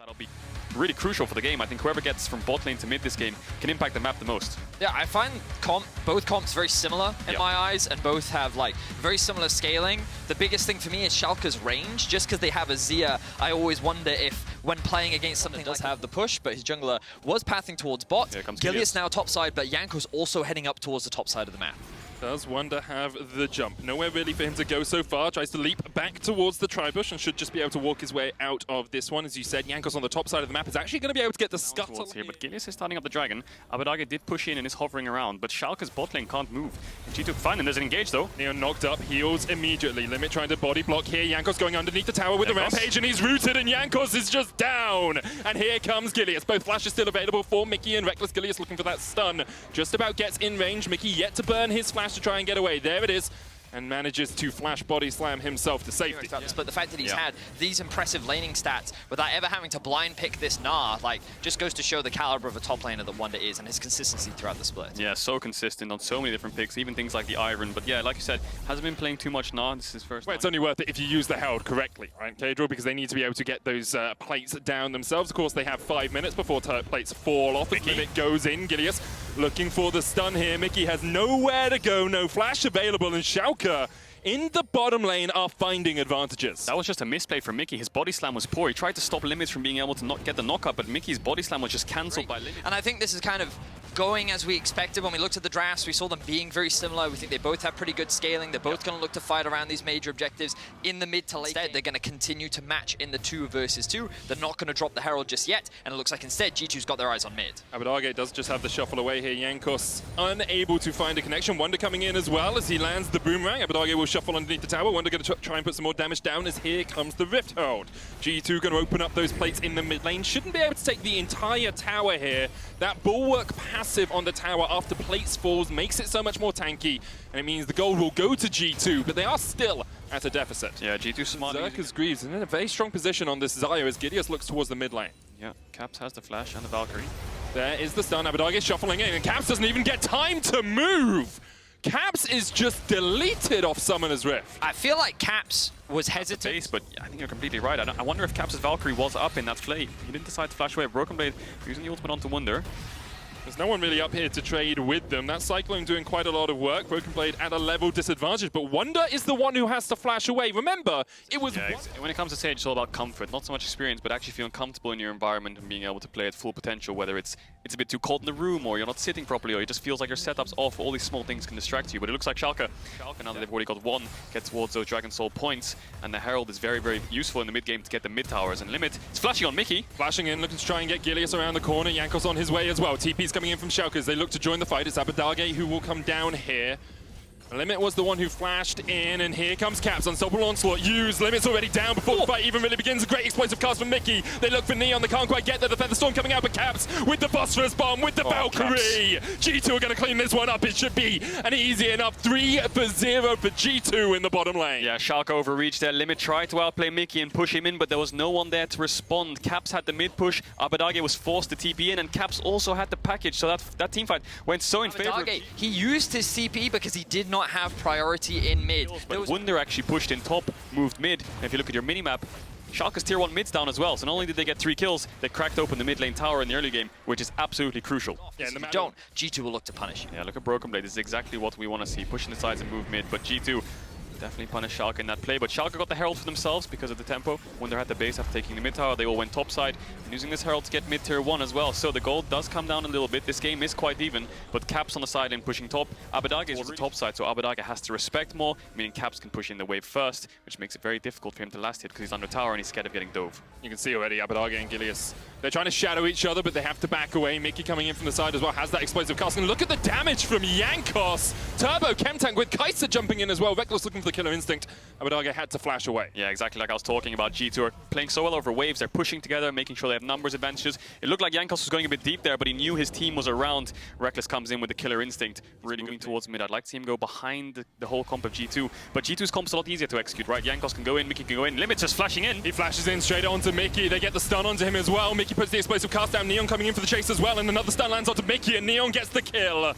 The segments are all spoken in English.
That'll be really crucial for the game. I think whoever gets from bot lane to mid this game can impact the map the most. Yeah, I find both comps very similar in my eyes, and both have like very similar scaling. The biggest thing for me is Schalke's range. Just because they have a Zia, I always wonder if when playing against something does have the push, but his jungler was pathing towards bot. Gilius now top side, but Jankos also heading up towards the top side of the map. Does Wunder have the jump? Nowhere really for him to go so far. Tries to leap back towards the tri-bush and should just be able to walk his way out of this one. As you said, Jankos on the top side of the map is actually going to be able to get the scuttle here, but Gilius is starting up the dragon. Abbedagge did push in and is hovering around, but Schalke's bot lane can't move. G2 fine, and there's an engage though. Neon knocked up, heals immediately. Limit trying to body block here. Jankos going underneath the tower with the rampage, and he's rooted, and Jankos is just down. And here comes Gilius. Both flashes still available for Mickey and Rekkles. Gilius looking for that stun. Just about gets in range. Mickey yet to burn his flash to try and get away. There it is, and manages to flash body slam himself to safety. But the fact that he's had these impressive laning stats without ever having to blind pick this Gnar, like, just goes to show the caliber of a top laner that Wunder is and his consistency throughout the split. Yeah, so consistent on so many different picks, even things like the Iron. But yeah, like you said, hasn't been playing too much Gnar. This is his first time. It's only worth it if you use the Herald correctly, right, Caedrel, because they need to be able to get those plates down themselves. Of course, they have 5 minutes before plates fall off. As Limit goes in, Gilius looking for the stun here. Mickey has nowhere to go, no flash available, and Schalke in the bottom lane are finding advantages. That was just a misplay from Mickey. His body slam was poor. He tried to stop Limits from being able to not get the knockup, but Mickey's body slam was just cancelled by Limits. And I think this is kind of going as we expected. When we looked at the drafts, we saw them being very similar. We think they both have pretty good scaling. They're both going to look to fight around these major objectives in the mid to late. Instead, they're going to continue to match in the 2 versus 2. They're not going to drop the Herald just yet, and it looks like instead G2's got their eyes on mid. Abbedagge does just have the shuffle away here. Jankos unable to find a connection. Wunder coming in as well as he lands the boomerang. Abbedagge will shuffle underneath the tower. Wunder going to try and put some more damage down as here comes the Rift Herald. G2 going to open up those plates in the mid lane. Shouldn't be able to take the entire tower here. That Bulwark passive on the tower after plates falls makes it so much more tanky, and it means the gold will go to G2, but they are still at a deficit. Yeah, G2 smart. Zerka's Greaves in a very strong position on this Xayah as Gilius looks towards the mid lane. Yeah, Caps has the flash and the Valkyrie. There is the stun. Abbedagge shuffling in, and Caps doesn't even get time to move. Caps is just deleted off Summoner's Rift. I feel like Caps was hesitant. Base, but I think you're completely right. I wonder if Caps' Valkyrie was up in that play. He didn't decide to flash away. BrokenBlade using the ultimate onto Wunder. There's no one really up here to trade with them. That Cyclone doing quite a lot of work. BrokenBlade at a level disadvantage, but Wunder is the one who has to flash away. Remember, it was... Yeah, when it comes to Sage, it's all about comfort. Not so much experience, but actually feeling comfortable in your environment and being able to play at full potential, whether it's a bit too cold in the room, or you're not sitting properly, or it just feels like your setup's off. All these small things can distract you, but it looks like Schalke, now that they've already got 1, gets towards those Dragon Soul points, and the Herald is very, very useful in the mid-game to get the mid-towers. And Limit is flashing on Mickey. Flashing in, looking to try and get Gilius around the corner. Jankos on his way as well. TP's coming in from Schalke as they look to join the fight. It's Abbedagge who will come down here. Limit was the one who flashed in, and here comes Caps. Unstoppable Onslaught used. Limit's already down before the fight even really begins. A great explosive cast from Mickey. They look for Neon. They can't quite get there. The Featherstorm coming out, but Caps with the Phosphorus Bomb, with the Valkyrie. Caps. G2 are going to clean this one up. It should be an easy enough 3-0 for G2 in the bottom lane. Yeah, Schalke overreached there. Limit tried to outplay Mickey and push him in, but there was no one there to respond. Caps had the mid push. Abbedagge was forced to TP in, and Caps also had the package. So that team fight went so in favor. He used his CP because he did not have priority in mid. But Wunder actually pushed in top, moved mid. And if you look at your minimap, Schalke's tier 1 mid's down as well. So not only did they get 3 kills, they cracked open the mid lane tower in the early game, which is absolutely crucial. Yeah, if you don't, G2 will look to punish you. Yeah, look at BrokenBlade. This is exactly what we want to see. Pushing the sides and move mid, but G2 definitely punished Schalke in that play, but Schalke got the Herald for themselves because of the tempo. When they're at the base after taking the mid tower, they all went top side, and using this Herald to get mid tier 1 as well. So the gold does come down a little bit. This game is quite even, but Caps on the side and pushing top. Abbedagge is on the top side, so Abbedagge has to respect more, meaning Caps can push in the wave first, which makes it very difficult for him to last hit because he's under tower and he's scared of getting dove. You can see already Abbedagge and Gilius. They're trying to shadow each other, but they have to back away. Mickey coming in from the side as well, has that explosive cast. And look at the damage from Jankos. Turbo Chemtank with Kai'Sa jumping in as well. Rekkles looking for the killer instinct. Abbedagge had to flash away. Yeah, exactly like I was talking about. G2 are playing so well over waves. They're pushing together, making sure they have numbers advantages. It looked like Jankos was going a bit deep there, but he knew his team was around. Rekkles comes in with the killer instinct, really moving towards mid. I'd like to see him go behind the whole comp of G2, but G2's comp's a lot easier to execute, right? Jankos can go in, Mickey can go in. Limit's just flashing in. He flashes in straight onto Mickey. They get the stun onto him as well. Mickey puts the explosive cast down. Neon coming in for the chase as well, and another stun lands onto Mickey, and Neon gets the kill.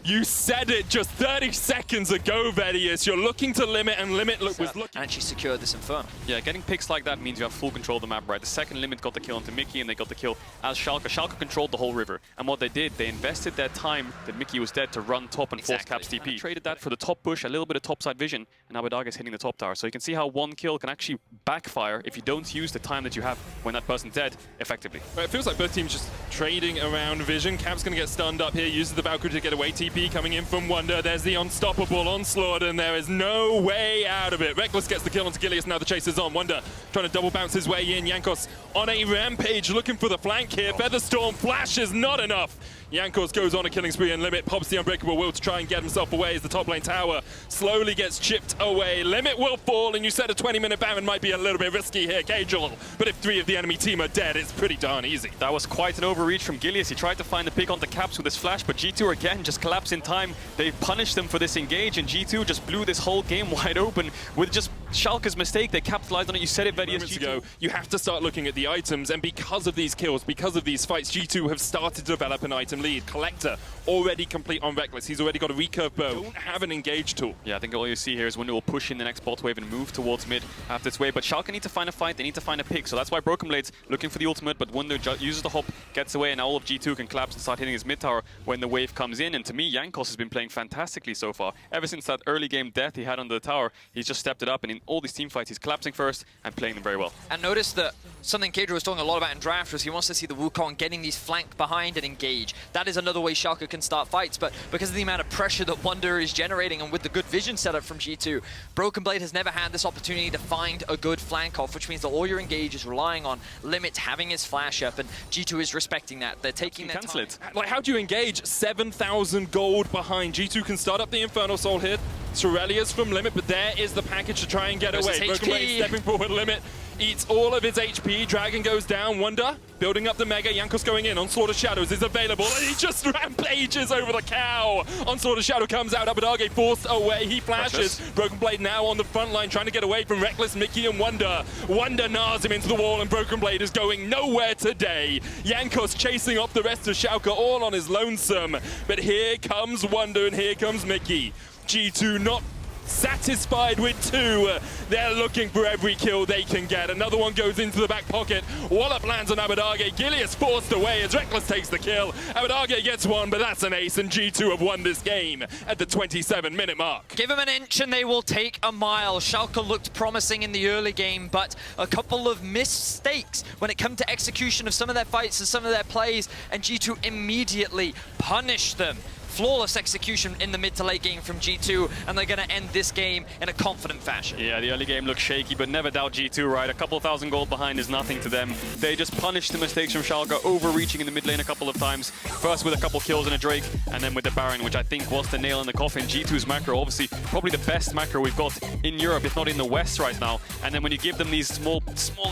You said it just 30 seconds ago, Vedius. You're looking to Limit, and Limit was looking. And she secured this Inferno. Yeah, getting picks like that means you have full control of the map, right? The second Limit got the kill onto Mickey, and they got the kill as Schalke. Schalke controlled the whole river. And what they did, they invested their time that Mickey was dead to run top and force Caps TP. And traded that for the top push, a little bit of topside vision, and Abbedagge is hitting the top tower. So you can see how one kill can actually backfire if you don't use the time that you have when that person's dead effectively. Well, it feels like both teams just trading around vision. Cap's going to get stunned up here, uses the Valkyrie to get away. TP coming in from Wunder. There's the unstoppable onslaught, and there is no way out of it. Rekkles gets the kill onto Gilius. Now the chase is on. Wunder trying to double bounce his way in. Jankos on a rampage looking for the flank here. Featherstorm flash is not enough. Jankos goes on a killing spree, and Limit pops the Unbreakable Will to try and get himself away as the top lane tower slowly gets chipped away. Limit will fall, and you said a 20-minute Baron might be a little bit risky here, Caedrel. But if 3 of the enemy team are dead, it's pretty darn easy. That was quite an overreach from Gilius. He tried to find the pick onto Caps with his flash, but G2 again just collapsed in time. They punished them for this engage, and G2 just blew this whole game wide open with just Schalke's mistake. They capitalized on it. You said it, Vedius. Moments ago, you have to start looking at the items, and because of these kills, because of these fights, G2 have started to develop an item lead. Collector already complete on Rekkles. He's already got a recurve bow. Don't have an engage tool. Yeah, I think all you see here is Wunder will push in the next bot wave and move towards mid after this wave. But Schalke need to find a fight. They need to find a pick. So that's why BrokenBlade's looking for the ultimate. But Wunder uses the hop, gets away, and now all of G2 can collapse and start hitting his mid tower when the wave comes in. And to me, Jankos has been playing fantastically so far. Ever since that early game death he had under the tower, he's just stepped it up. And in all these team fights, he's collapsing first and playing them very well. And notice that something Caedrel was talking a lot about in draft was he wants to see the Wukong getting these flank behind and engage. That is another way Schalke can start fights, but because of the amount of pressure that Wunder is generating and with the good vision setup from G2, BrokenBlade has never had this opportunity to find a good flank off, which means that all your engage is relying on Limit having his flash up, and G2 is respecting that. They're taking their time. Like, how do you engage 7,000 gold behind? G2 can start up the Infernal Soul hit. Sorelia's from Limit, but there is the package to try and get away. BrokenBlade stepping forward, Limit eats all of his HP. Dragon goes down. Wunder building up the Mega. Jankos going in. Onslaught of Shadows is available, and he just rampages over the cow. Onslaught of Shadow comes out. Abbedagge forced away. He flashes. BrokenBlade now on the front line trying to get away from Rekkles, Mickey, and Wunder. Wunder nars him into the wall, and BrokenBlade is going nowhere today. Jankos chasing off the rest of Schalke all on his lonesome. But here comes Wunder, and here comes Mickey. G2 not satisfied with 2. They're looking for every kill they can get. Another one goes into the back pocket. Wallop lands on Abbedagge. Gilius forced away as Rekkles takes the kill. Abbedagge gets one, but that's an ace, and G2 have won this game at the 27-minute mark. Give them an inch and they will take a mile. Schalke looked promising in the early game, but a couple of mistakes when it came to execution of some of their fights and some of their plays, and G2 immediately punished them. Flawless execution in the mid to late game from G2, and they're going to end this game in a confident fashion. Yeah, the early game looked shaky, but never doubt G2, right? A couple thousand gold behind is nothing to them. They just punished the mistakes from Schalke, overreaching in the mid lane a couple of times. First with a couple kills and a Drake, and then with the Baron, which I think was the nail in the coffin. G2's macro, obviously, probably the best macro we've got in Europe, if not in the West right now. And then when you give them these small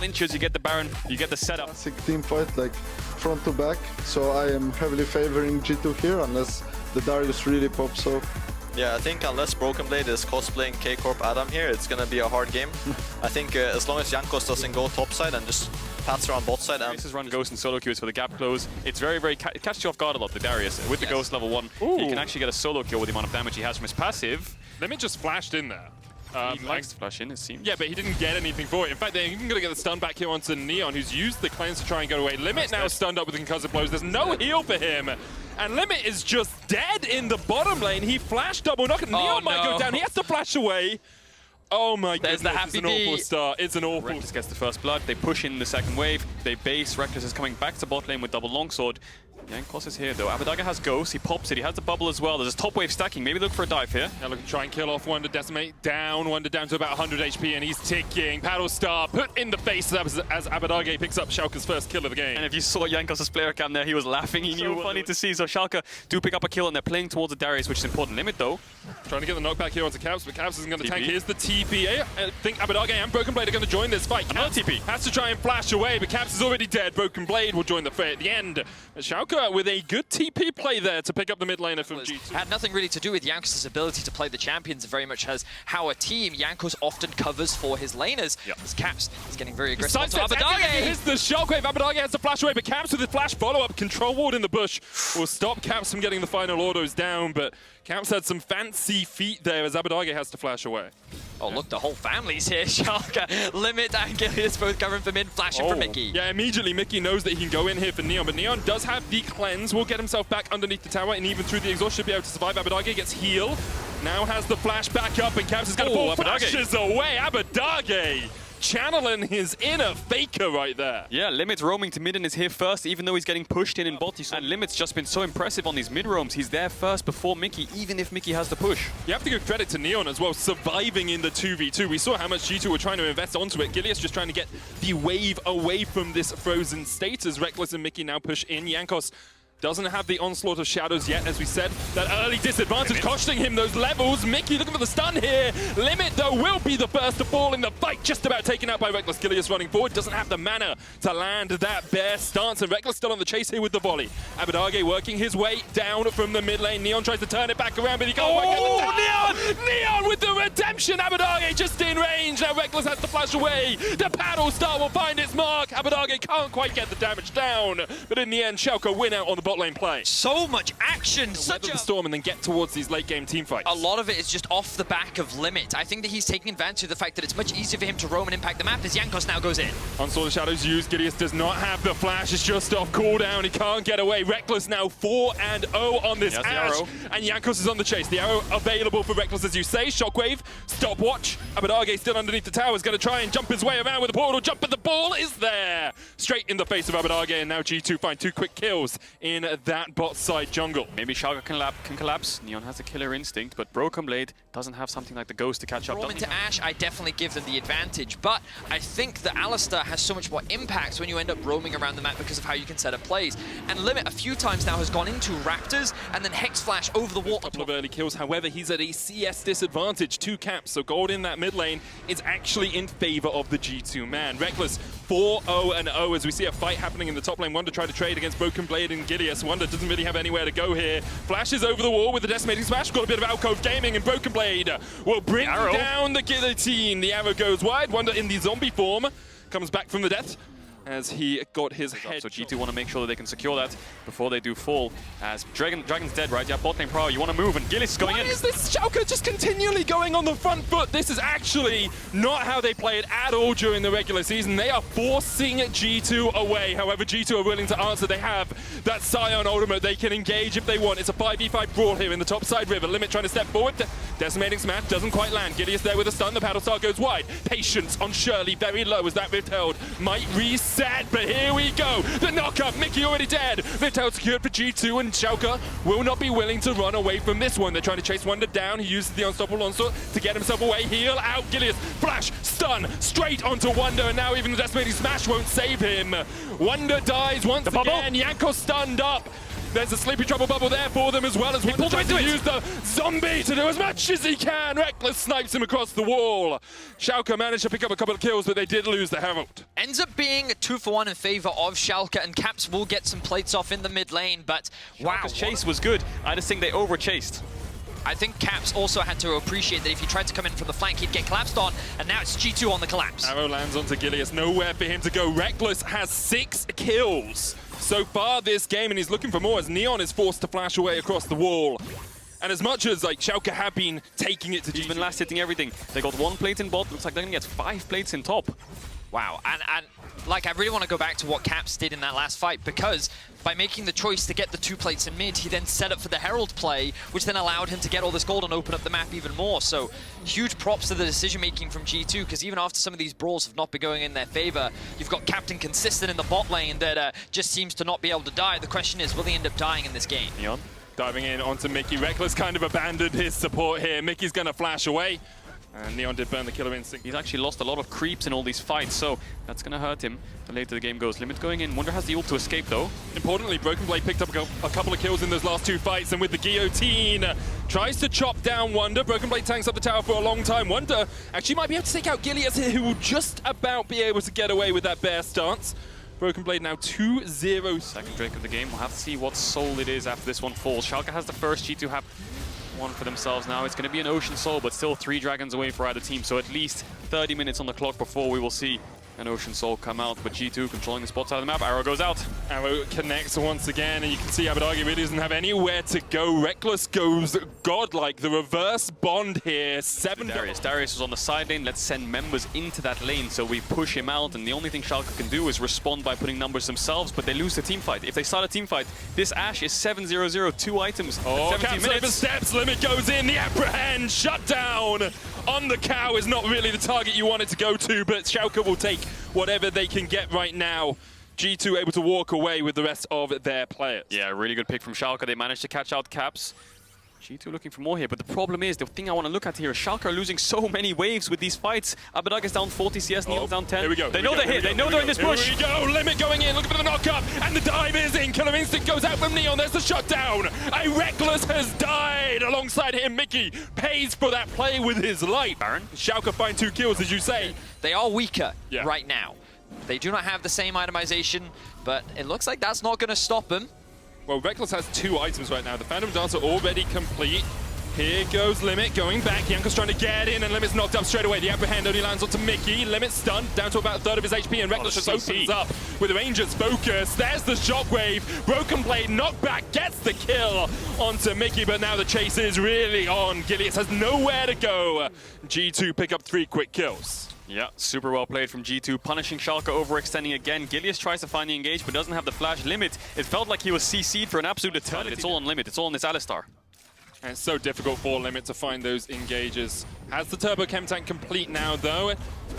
inches, you get the Baron, you get the setup. Classic team fight, like front to back. So I am heavily favoring G2 here, unless the Darius really pops off. Yeah, I think unless BrokenBlade is cosplaying K-Corp Adam here, it's gonna be a hard game. I think as long as Jankos doesn't go topside and just pats around bot side. And Darius run Ghost and solo queues for the gap close. It's very, it catches you off guard a lot, the Darius. With the Ghost level 1, he can actually get a solo kill with the amount of damage he has from his passive. Limit just flashed in there. He likes to flash in, it seems. Yeah, but he didn't get anything for it. In fact, they're even going to get the stun back here onto Neon, who's used the cleanse to try and get away. Limit now stunned up with concussive blows. There's no heal for him. And Limit is just dead in the bottom lane. He flashed double knock, and Neon might go down. He has to flash away. Oh my goodness, it's an awful start. It's an awful... Rekkles gets the first blood. They push in the second wave. They base. Rekkles is coming back to bot lane with double longsword. Jankos is here though. Abbedagge has Ghost. He pops it. He has the bubble as well. There's a top wave stacking. Maybe look for a dive here. Now looking to try and kill off Wunder. Decimate down. Wunder down to about 100 HP, and he's ticking. Paddle Star put in the face as Abbedagge picks up Schalke's first kill of the game. And if you saw Jankos' player cam there, he was laughing. He knew funny to see. So Schalke do pick up a kill, and they're playing towards the Darius, which is important. Limit though. Trying to get the knockback here onto Caps, but Caps isn't going to tank. Here's the TP. I think Abbedagge and BrokenBlade are going to join this fight. Another TP. Has to try and flash away, but Caps is already dead. BrokenBlade will join the fray at the end. Schalke Schalke with a good TP play there to pick up the mid laner from G2. Had nothing really to do with Jankos' ability to play the champions. It very much has how a team, Jankos often covers for his laners. His Caps is getting very aggressive. Abbedagge! Hits the shockwave. Abbedagge has to flash away, but Caps with the flash follow-up. Control ward in the bush will stop Caps from getting the final autos down, but Caps had some fancy feet there as Abbedagge has to flash away. Oh, look, the whole family's here. Schalke, Limit and Gilius both covering for mid, flashing for Mickey. Yeah, immediately Mickey knows that he can go in here for Neon, but Neon does have the cleanse, will get himself back underneath the tower, and even through the exhaust should be able to survive. Abbedagge gets heal, now has the flash back up, and Caps is going to pull flashes away. Abbedagge channeling his inner faker right there. Yeah, Limit's roaming to mid and is here first, even though he's getting pushed in bot. And Limit's just been so impressive on these mid roams. He's there first before Mickey, even if Mickey has the push. You have to give credit to Neon as well, surviving in the 2v2. We saw how much G2 were trying to invest onto it. Gilius just trying to get the wave away from this frozen state as Rekkles and Mickey now push in. Jankos doesn't have the onslaught of shadows yet, as we said. That early disadvantage costing him those levels. Mickey looking for the stun here. Limit, though, will be the first to fall in the fight. Just about taken out by Rekkles. Gilius running forward. Doesn't have the mana to land that bear stance. And Rekkles still on the chase here with the volley. Abbedagge working his way down from the mid lane. Neon tries to turn it back around, but he can't quite get the Neon with the redemption. Abbedagge just in range. Now Rekkles has to flash away. The paddle star will find its mark. Abbedagge can't quite get the damage down. But in the end, Schalke win out on the bot lane play. So much action! Weather the storm and then get towards these late game team fights. A lot of it is just off the back of Limit. I think that he's taking advantage of the fact that it's much easier for him to roam and impact the map as Jankos now goes in. Onslaught of Shadows used. Gilius does not have the flash. It's just off cooldown. He can't get away. Rekkles now 4-0 on this Ash. And Jankos is on the chase. The arrow available for Rekkles, as you say. Shockwave, stopwatch. Abbedagge still underneath the tower. Is going to try and jump his way around with the portal jump, but the ball is there. Straight in the face of Abbedagge, and now G2 find 2 quick kills in that bot side jungle. Maybe Schalke can collapse. Neon has a killer instinct, but BrokenBlade doesn't have something like the Ghost to catch up. Roam into Ash, I definitely give them the advantage, but I think that Alistar has so much more impact when you end up roaming around the map because of how you can set up plays. And Limit a few times now has gone into Raptors and then Hex Flash over the wall. A couple of early kills, however, he's at a CS disadvantage. 2 Caps, so gold in that mid lane is actually in favor of the G2 man. Rekkles 4-0-0 as we see a fight happening in the top lane. Wunder tried to trade against BrokenBlade and Gilius. Wunder doesn't really have anywhere to go here. Flashes over the wall with the decimating smash. Got a bit of alcove gaming, and BrokenBlade will bring down the guillotine. The arrow goes wide. Wunder in the zombie form comes back from the death as he got his head. So G2 want to make sure that they can secure that before they do fall. As Dragon's dead, right? Yeah, bot lane power. You want to move, and Gilius is going in. What is this? Schalke just continually going on the front foot. This is actually not how they play it at all during the regular season. They are forcing G2 away. However, G2 are willing to answer. They have that Scion ultimate. They can engage if they want. It's a 5v5 brawl here in the top side river. Limit trying to step forward. Decimating smash doesn't quite land. Gilius there with a stun. The paddle star goes wide. Patience on Shirley very low as that Rift held might reset, but here we go. The knockup. Mickey already dead. Rift held secured for G2, and Schalke will not be willing to run away from this one. They're trying to chase Wunder down. He uses the unstoppable onslaught to get himself away. Heal out. Gilius flash stun straight onto Wunder, and now even the decimating smash won't save him. Wunder dies once again. Jankos stunned up. There's a sleepy trouble bubble there for them as well as Wunder tries to use the zombie to do as much as he can. Rekkles snipes him across the wall. Schalke managed to pick up a couple of kills, but they did lose the Herald. Ends up being a 2-for-1 in favor of Schalke, and Caps will get some plates off in the mid lane, but wow. Schalke's chase was good. I just think they over-chased. I think Caps also had to appreciate that if he tried to come in from the flank, he'd get collapsed on, and now it's G2 on the collapse. Arrow lands onto Gilius. Nowhere for him to go. Rekkles has 6 kills so far this game, and he's looking for more as Neon is forced to flash away across the wall. And as much as like Schalke have been taking it to He's been last hitting everything. They got 1 plate in bot. Looks like they're going to get 5 plates in top. Wow, and like I really want to go back to what Caps did in that last fight, because by making the choice to get the 2 plates in mid, he then set up for the Herald play, which then allowed him to get all this gold and open up the map even more. So huge props to the decision-making from G2, because even after some of these brawls have not been going in their favor, you've got Captain Consistent in the bot lane that just seems to not be able to die. The question is, will he end up dying in this game? Neon diving in onto Mickey. Rekkles kind of abandoned his support here. Mickey's going to flash away. And Neon did burn the killer instinct. He's actually lost a lot of creeps in all these fights, so that's going to hurt him the later the game goes. Limit going in. Wunder has the ult to escape, though. Importantly, BrokenBlade picked up a couple of kills in those last 2 fights, and with the guillotine, tries to chop down Wunder. BrokenBlade tanks up the tower for a long time. Wunder actually might be able to take out Gilius here, who will just about be able to get away with that bear stance. BrokenBlade now 2-0. Second Drake of the game. We'll have to see what soul it is after this one falls. Schalke has the first, G2 have one for themselves now. It's going to be an Ocean Soul, but still 3 dragons away for either team. So at least 30 minutes on the clock before we will see an Ocean Soul come out. But G2 controlling the spot side of the map. Arrow goes out. Arrow connects once again, and you can see Abbedagge really doesn't have anywhere to go. Rekkles goes godlike. The reverse bond here. 7 Darius. Darius is on the side lane. Let's send members into that lane so we push him out. And the only thing Schalke can do is respond by putting numbers themselves, but they lose the team fight. If they start a team fight, this Ashe is 7-0-0, 2 items. Oh, 17 Caps minutes. over steps. Limit goes in. The apprehend. Shut down. On the cow is not really the target you want it to go to, but Schalke will take whatever they can get right now. G2 able to walk away with the rest of their players. Yeah, really good pick from Schalke. They managed to catch out Caps. G2 looking for more here, but the problem is, the thing I want to look at here is Schalke are losing so many waves with these fights. Abbedagge is down 40 CS, Neon's down 10. Here we go. They know they're hit, they know they're in this push. Here we go, Limit going in, looking for the knock-up, and the dive is in. Killer Instinct goes out from Neon, there's the shutdown. A Rekkles has died alongside him. Mickey pays for that play with his life. Baron? Schalke find 2 kills, as you say. They are weaker Yeah. right now. They do not have the same itemization, but it looks like that's not going to stop them. Well, Rekkles has 2 items right now. The Phantom Dancer already complete. Here goes Limit going back. Jankos trying to get in, and Limit's knocked up straight away. The apprehend only lands onto Mickey. Limit stunned, down to about a third of his HP, and Rekkles just opens up with Ranger's focus. There's the shockwave. BrokenBlade knockback gets the kill onto Mickey, but now the chase is really on. Gilius has nowhere to go. G2 pick up 3 quick kills. Yeah, super well played from G2, punishing Schalke, overextending again. Gilius tries to find the engage, but doesn't have the flash. Limit, it felt like he was CC'd for an absolute eternity. It's all on Limit, it's all on this Alistar. And it's so difficult for Limit to find those engages. Has the Turbo Chem Tank complete now, though?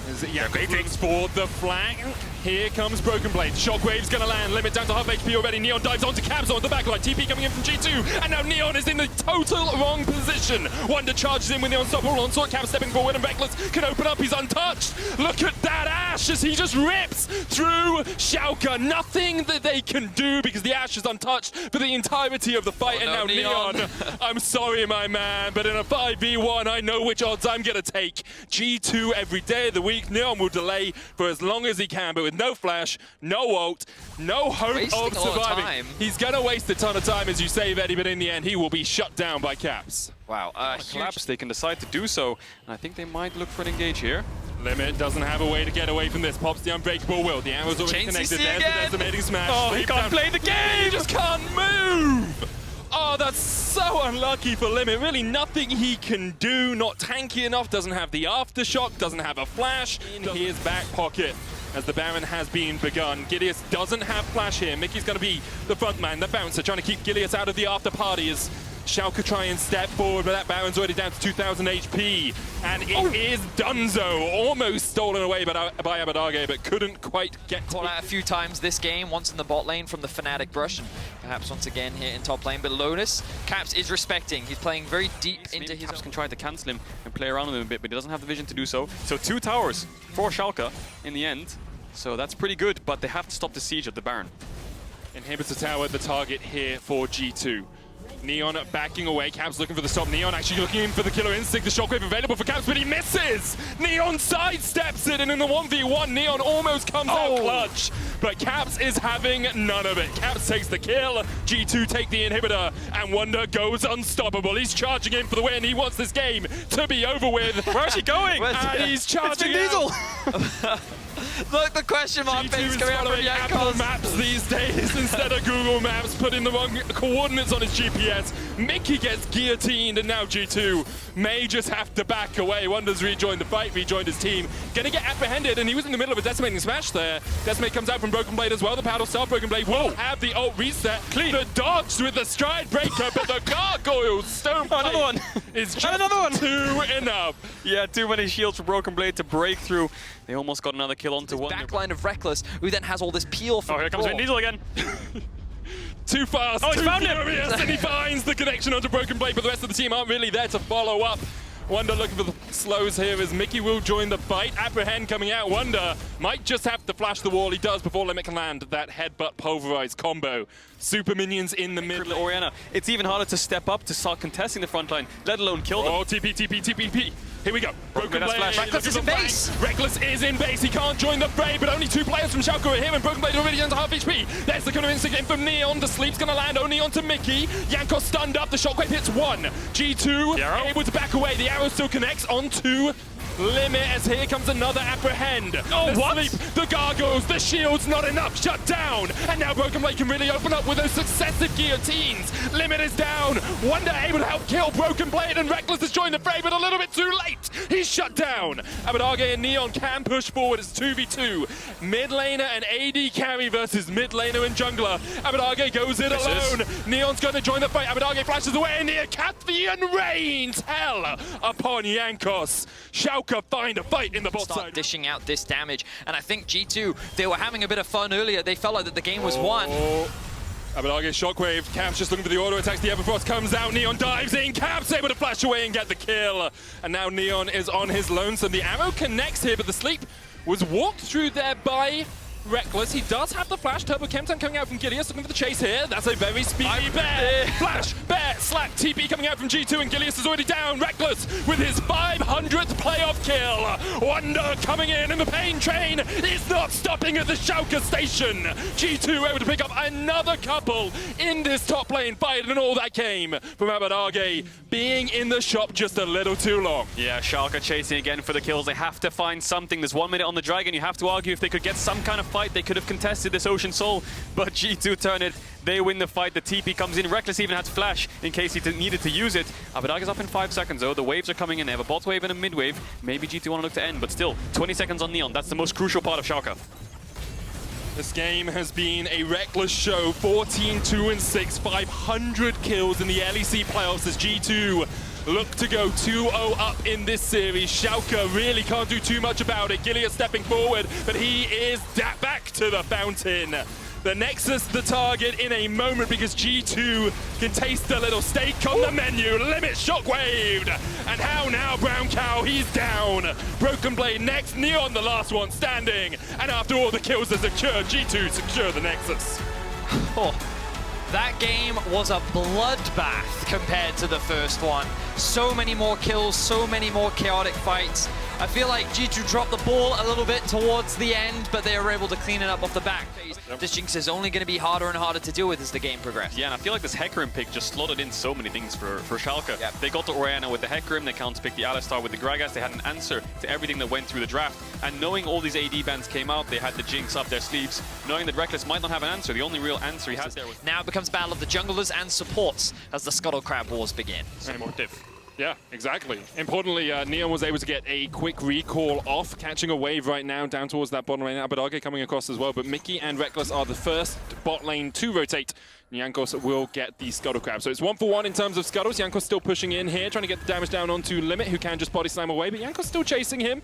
Jankos for the flank. Here comes BrokenBlade. Shockwave's gonna land. Limit down to half HP already. Neon dives onto Cabs on the backline. TP coming in from G2. And now Neon is in the total wrong position. Wunder charges in with the unstoppable onslaught. Cabs stepping forward and Rekkles can open up. He's untouched. Look at that Ashe as he just rips through Schalke. Nothing that they can do because the Ashe is untouched for the entirety of the fight. Oh, and no, now Neon. I'm sorry, my man, but in a 5v1, I know which odds I'm gonna take. G2 every day of the week. Neon will delay for as long as he can, but with no flash, no ult, no hope Wasting of all the surviving. time. He's gonna waste a ton of time, as you say, Vedi, but in the end, he will be shut down by Caps. Wow, Collapse, they can decide to do so, and I think they might look for an engage here. Limit doesn't have a way to get away from this. Pops the unbreakable will. The arrow's already Chain connected. CC There's the again. decimating smash. Oh, he can't play the game! He just can't move! Oh, that's so unlucky for Limit. Really nothing he can do. Not tanky enough. Doesn't have the aftershock. Doesn't have a flash in his back pocket as the Baron has been begun. Gilius doesn't have flash here. Mickey's going to be the front man, the bouncer, trying to keep Gilius out of the after party as Schalke try and step forward, but that Baron's already down to 2,000 HP. And it is Dunzo, almost stolen away by Abbedagge, but couldn't quite get to Caught out a few times this game, once in the bot lane from the Fnatic brush, and perhaps once again here in top lane. But Lonus, Caps is respecting. He's playing very deep into his Caps own. can try to cancel him and play around with him a bit, but he doesn't have the vision to do so. So 2 towers for Schalke in the end. So that's pretty good, but they have to stop the siege of the Baron. Inhibitor tower, the target here for G2. Neon backing away. Caps looking for the stop. Neon actually looking in for the killer instinct. The shockwave available for Caps, but he misses! Neon sidesteps it, and in the 1v1, Neon almost comes out clutch. But Caps is having none of it. Caps takes the kill. G2 take the inhibitor, and Wunder goes unstoppable. He's charging in for the win. He wants this game to be over with. Where's he going? And he's charging Diesel! Look, the question mark G2 face is coming out from following Apple Jankos. Maps these days instead of Google Maps, putting the wrong coordinates on his GPS. Mickey gets guillotined, and now G2 may just have to back away. Wunder's rejoined the fight, rejoined his team. Gonna get apprehended, and he was in the middle of a decimating smash there. Decimate comes out from BrokenBlade as well. The paddle start. BrokenBlade will have the ult reset. Clean. The dodge with the stride breaker, but the gargoyle stone Another one! is just Another one! too enough. Yeah, too many shields for BrokenBlade to break through. They almost got another kill onto Wunder. Backline of Rekkles, who then has all this peel from Oh, here comes Vin Diesel again. Too fast, Oh, he's too found him! furious, and he finds the connection onto BrokenBlade, but the rest of the team aren't really there to follow up. Wunder looking for the slows here as Mickey will join the fight. Apprehend coming out. Wunder might just have to flash the wall. He does before Limit can land that headbutt pulverized combo. Super minions in the middle. Oriana, it's even harder to step up to start contesting the front line, let alone kill them. Oh, TP. Here we go. BrokenBlade. Rekkles is in base. Rekkles is in base. He can't join the fray, but only 2 players from Schalke are here, and BrokenBlade already under half HP. There's the kind of instant game from Neon. The sleep's gonna land only onto Mickey. Jankos stunned up. The shockwave hits 1. G2 able to back away. The arrow still connects onto Limit as here comes another apprehend. Oh, the what? sleep, the gargoyles, the shields, not enough, shut down. And now BrokenBlade can really open up with those successive guillotines. Limit is down. Wunder able to help kill BrokenBlade, and Rekkles has joined the fray, but a little bit too late. He's shut down. Abbedagge and Neon can push forward. It's 2v2. Mid laner and AD carry versus mid laner and jungler. Abbedagge goes it alone. Neon's going to join the fight. Abbedagge flashes away, and the Acathian rains hell upon Jankos. Schalke find a fight in the bot side. Dishing out this damage, and I think G2, they were having a bit of fun earlier. They felt like that the game was won. Abbedagge shockwave. Caps just looking for the auto attacks. The Everfrost comes out. Neon dives in. Caps able to flash away and get the kill. And now Neon is on his lonesome. The arrow connects here, but the sleep was walked through there by Rekkles. He does have the flash. Turbo Chemton coming out from Gilius, looking for the chase here. That's a very speedy bear. Flash, bear, slap, TP coming out from G2, and Gilius is already down. Rekkles with his 500th playoff kill. Wunder coming in, and the pain train is not stopping at the Schalke station. G2 able to pick up another couple in this top lane fight, and all that came from Abbedagge being in the shop just a little too long. Yeah, Schalke chasing again for the kills. They have to find something. There's 1 minute on the Dragon. You have to argue if they could get some kind of fight, they could have contested this Ocean Soul, but G2 turn it. They win the fight. The TP comes in. Rekkles even has flash in case he needed to use it. Abbedagge's up in 5 seconds though. The waves are coming in. They have a bot wave and a mid wave. Maybe G2 want to look to end, but still, 20 seconds on Neon. That's the most crucial part of Schalke. This game has been a Rekkles show. 14-2-6, 500 kills in the LEC playoffs as G2 look to go 2-0 up in this series. Schalke really can't do too much about it. Gilius stepping forward, but he is back to the fountain. The Nexus the target in a moment because G2 can taste a little steak on the menu. Limit shockwaved. And how now, Brown Cow? He's down. BrokenBlade next. Neon the last one standing. And after all the kills are secured, G2 secure the Nexus. Oh, that game was a bloodbath compared to the first one. So many more kills, so many more chaotic fights. I feel like G2 dropped the ball a little bit towards the end, but they were able to clean it up off the back phase. This Jinx is only going to be harder and harder to deal with as the game progresses. Yeah, and I feel like this Hecarim pick just slotted in so many things for Schalke. Yep. They got the Orianna with the Hecarim, they counter-picked the Alistar with the Gragas, they had an answer to everything that went through the draft. And knowing all these AD bans came out, they had the Jinx up their sleeves, knowing that Rekkles might not have an answer. The only real answer he has there was... Now it becomes battle of the junglers and supports as the Scuttle Crab Wars begin. Supportive. Yeah, exactly. Importantly, Neon was able to get a quick recall off, catching a wave right now down towards that bottom lane. Abbedagge coming across as well, but Mickey and Rekkles are the first bot lane to rotate. Jankos will get the Scuttle Crab. So it's 1-for-1 in terms of Scuttles. Jankos still pushing in here, trying to get the damage down onto Limit, who can just body slam away, but Jankos still chasing him.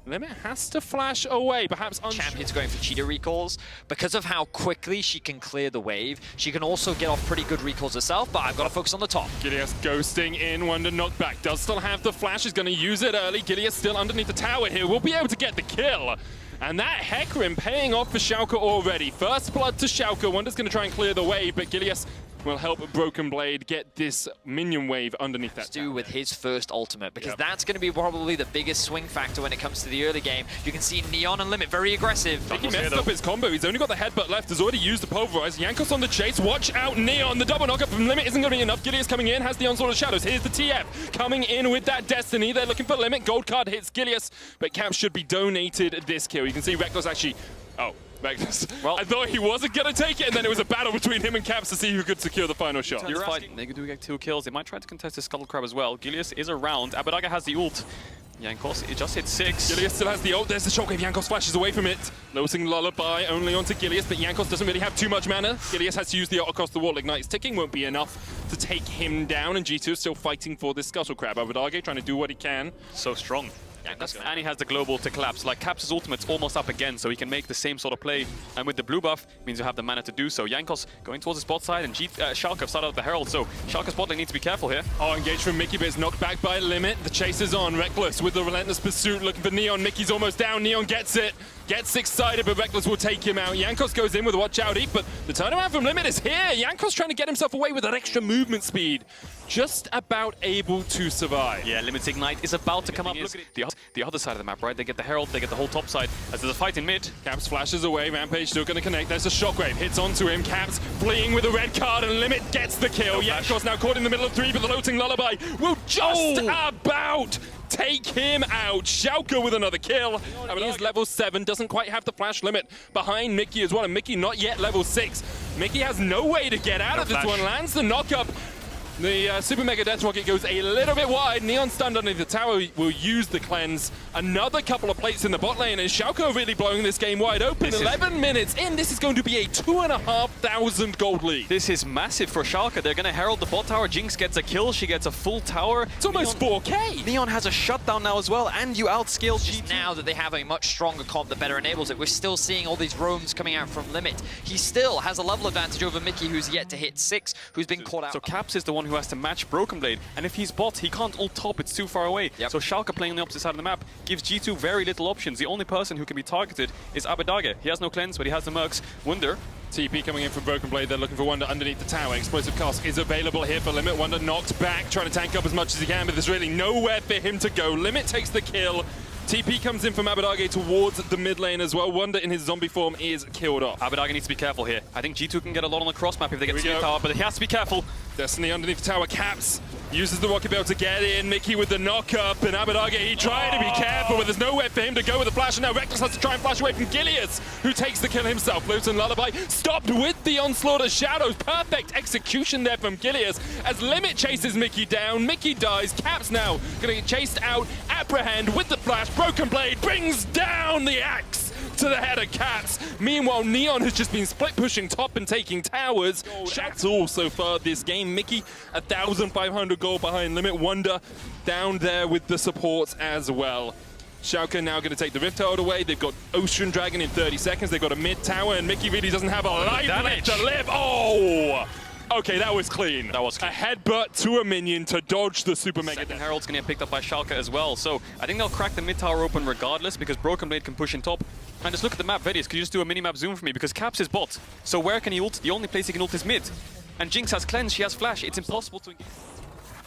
Limit has to flash away, perhaps Champion's going for cheetah recalls. Because of how quickly she can clear the wave, she can also get off pretty good recalls herself, but I've got to focus on the top. Gilius ghosting in, Wunder knockback. Does still have the flash, is going to use it early. Gilius still underneath the tower here, will be able to get the kill. And that Hecarim paying off for Schalke already. First blood to Schalke. Wunder's going to try and clear the wave, but Gilius will help BrokenBlade get this minion wave underneath that Stu with his first ultimate, because that's going to be probably the biggest swing factor when it comes to the early game. You can see Neon and Limit very aggressive. He messed up his combo. He's only got the headbutt left. Has already used the pulverize. Jankos on the chase. Watch out, Neon. The double knockup from Limit isn't going to be enough. Gilius coming in, has the Onslaught of Shadows. Here's the TF coming in with that Destiny. They're looking for Limit. Gold card hits Gilius, but Caps should be donated this kill. You can see Rekkles actually... Oh. Well, I thought he wasn't going to take it, and then it was a battle between him and Caps to see who could secure the final shot. You're right. They do get 2 kills. They might try to contest the Scuttle Crab as well. Gilius is around. Abbedagge has the ult. Jankos, it just hit 6. Gilius still has the ult. There's the shockwave. Jankos flashes away from it. Losing Lullaby only onto Gilius, but Jankos doesn't really have too much mana. Gilius has to use the ult across the wall. Ignite's ticking won't be enough to take him down, and G2 is still fighting for this Scuttle Crab. Abbedagge trying to do what he can. So strong. And he has the global to collapse. Like, Caps' ultimate's almost up again, so he can make the same sort of play. And with the blue buff, means you have the mana to do so. Jankos going towards his bot side, and Schalke have started out the Herald, so Schalke's bot lane needs to be careful here. Oh, engaged from Mickey, but it's knocked back by Limit. The chase is on. Rekkles with the relentless pursuit, looking for Neon. Mickey's almost down. Neon gets it. Gets excited, but Rekkles will take him out. Jankos goes in with a watch out Eep, but the turnaround from Limit is here. Jankos trying to get himself away with that extra movement speed. just about able to survive. Yeah, Limit's Ignite is about to come up. Look at the other side of the map, right? They get the Herald, they get the whole top side. As there's a fight in mid. Caps flashes away, Rampage still going to connect. There's a Shockwave, hits onto him. Caps fleeing with a red card, and Limit gets the kill. Jankos now caught in the middle of 3, but the Loathing Lullaby will just about take him out. Schalke with another kill. He is level 7, doesn't quite have the flash limit behind Mickey as well, and Mickey not yet level 6. Mickey has no way to get out of this one, lands the knock-up. The Super Mega Death Rocket goes a little bit wide. Neon stunned underneath the tower, will use the cleanse. Another couple of plates in the bot lane, and Schalke really blowing this game wide open. 11 minutes in, this is going to be a 2,500 gold lead. This is massive for Schalke. They're going to herald the bot tower. Jinx gets a kill, she gets a full tower. It's almost 4K. Neon has a shutdown now as well, and you outscale G2. Now that they have a much stronger comp that better enables it, we're still seeing all these roams coming out from Limit. He still has a level advantage over Mickey, who's yet to hit 6, who's been caught out. So Caps is the one who has to match BrokenBlade, and if he's bot, he can't ult top, it's too far away. Yep. So Schalke playing on the opposite side of the map gives G2 very little options. The only person who can be targeted is Abbedagge. He has no cleanse, but he has the Mercs. Wunder. TP coming in from BrokenBlade, they're looking for Wunder underneath the tower. Explosive Cask is available here for Limit. Wunder knocked back, trying to tank up as much as he can, but there's really nowhere for him to go. Limit takes the kill. TP comes in from Abbedagge towards the mid lane as well. Wunder in his zombie form is killed off. Abbedagge needs to be careful here. I think G2 can get a lot on the cross map if they get to the tower, but he has to be careful. Destiny underneath the tower. Caps uses the rocket bell to get in. Mickey with the knock-up, and Abbedagge, he tried to be careful, but there's nowhere for him to go with the flash, and now Rekkles has to try and flash away from Gilius, who takes the kill himself. Loathing Lullaby stopped with the onslaught of shadows. Perfect execution there from Gilius as Limit chases Mickey down. Mickey dies. Caps now gonna get chased out. Apprehend with the flash. BrokenBlade brings down the axe to the head of Caps. Meanwhile, Neon has just been split pushing top and taking towers. That's all so far this game. Mickey, 1,500 gold behind Limit. Wunder down there with the supports as well. Schalke now going to take the Rift Herald away. They've got Ocean Dragon in 30 seconds. They've got a mid tower, and Mickey really doesn't have a life left to live. Oh! Okay, that was clean. That was clean. A headbutt to a minion to dodge the Super Mega Second Death. Herald's going to get picked up by Schalke as well. So I think they'll crack the mid tower open regardless because BrokenBlade can push in top. And just look at the map, Vedius. Could you just do a mini-map zoom for me? Because Caps is bot. So where can he ult? The only place he can ult is mid. And Jinx has cleanse, she has flash. It's impossible to engage.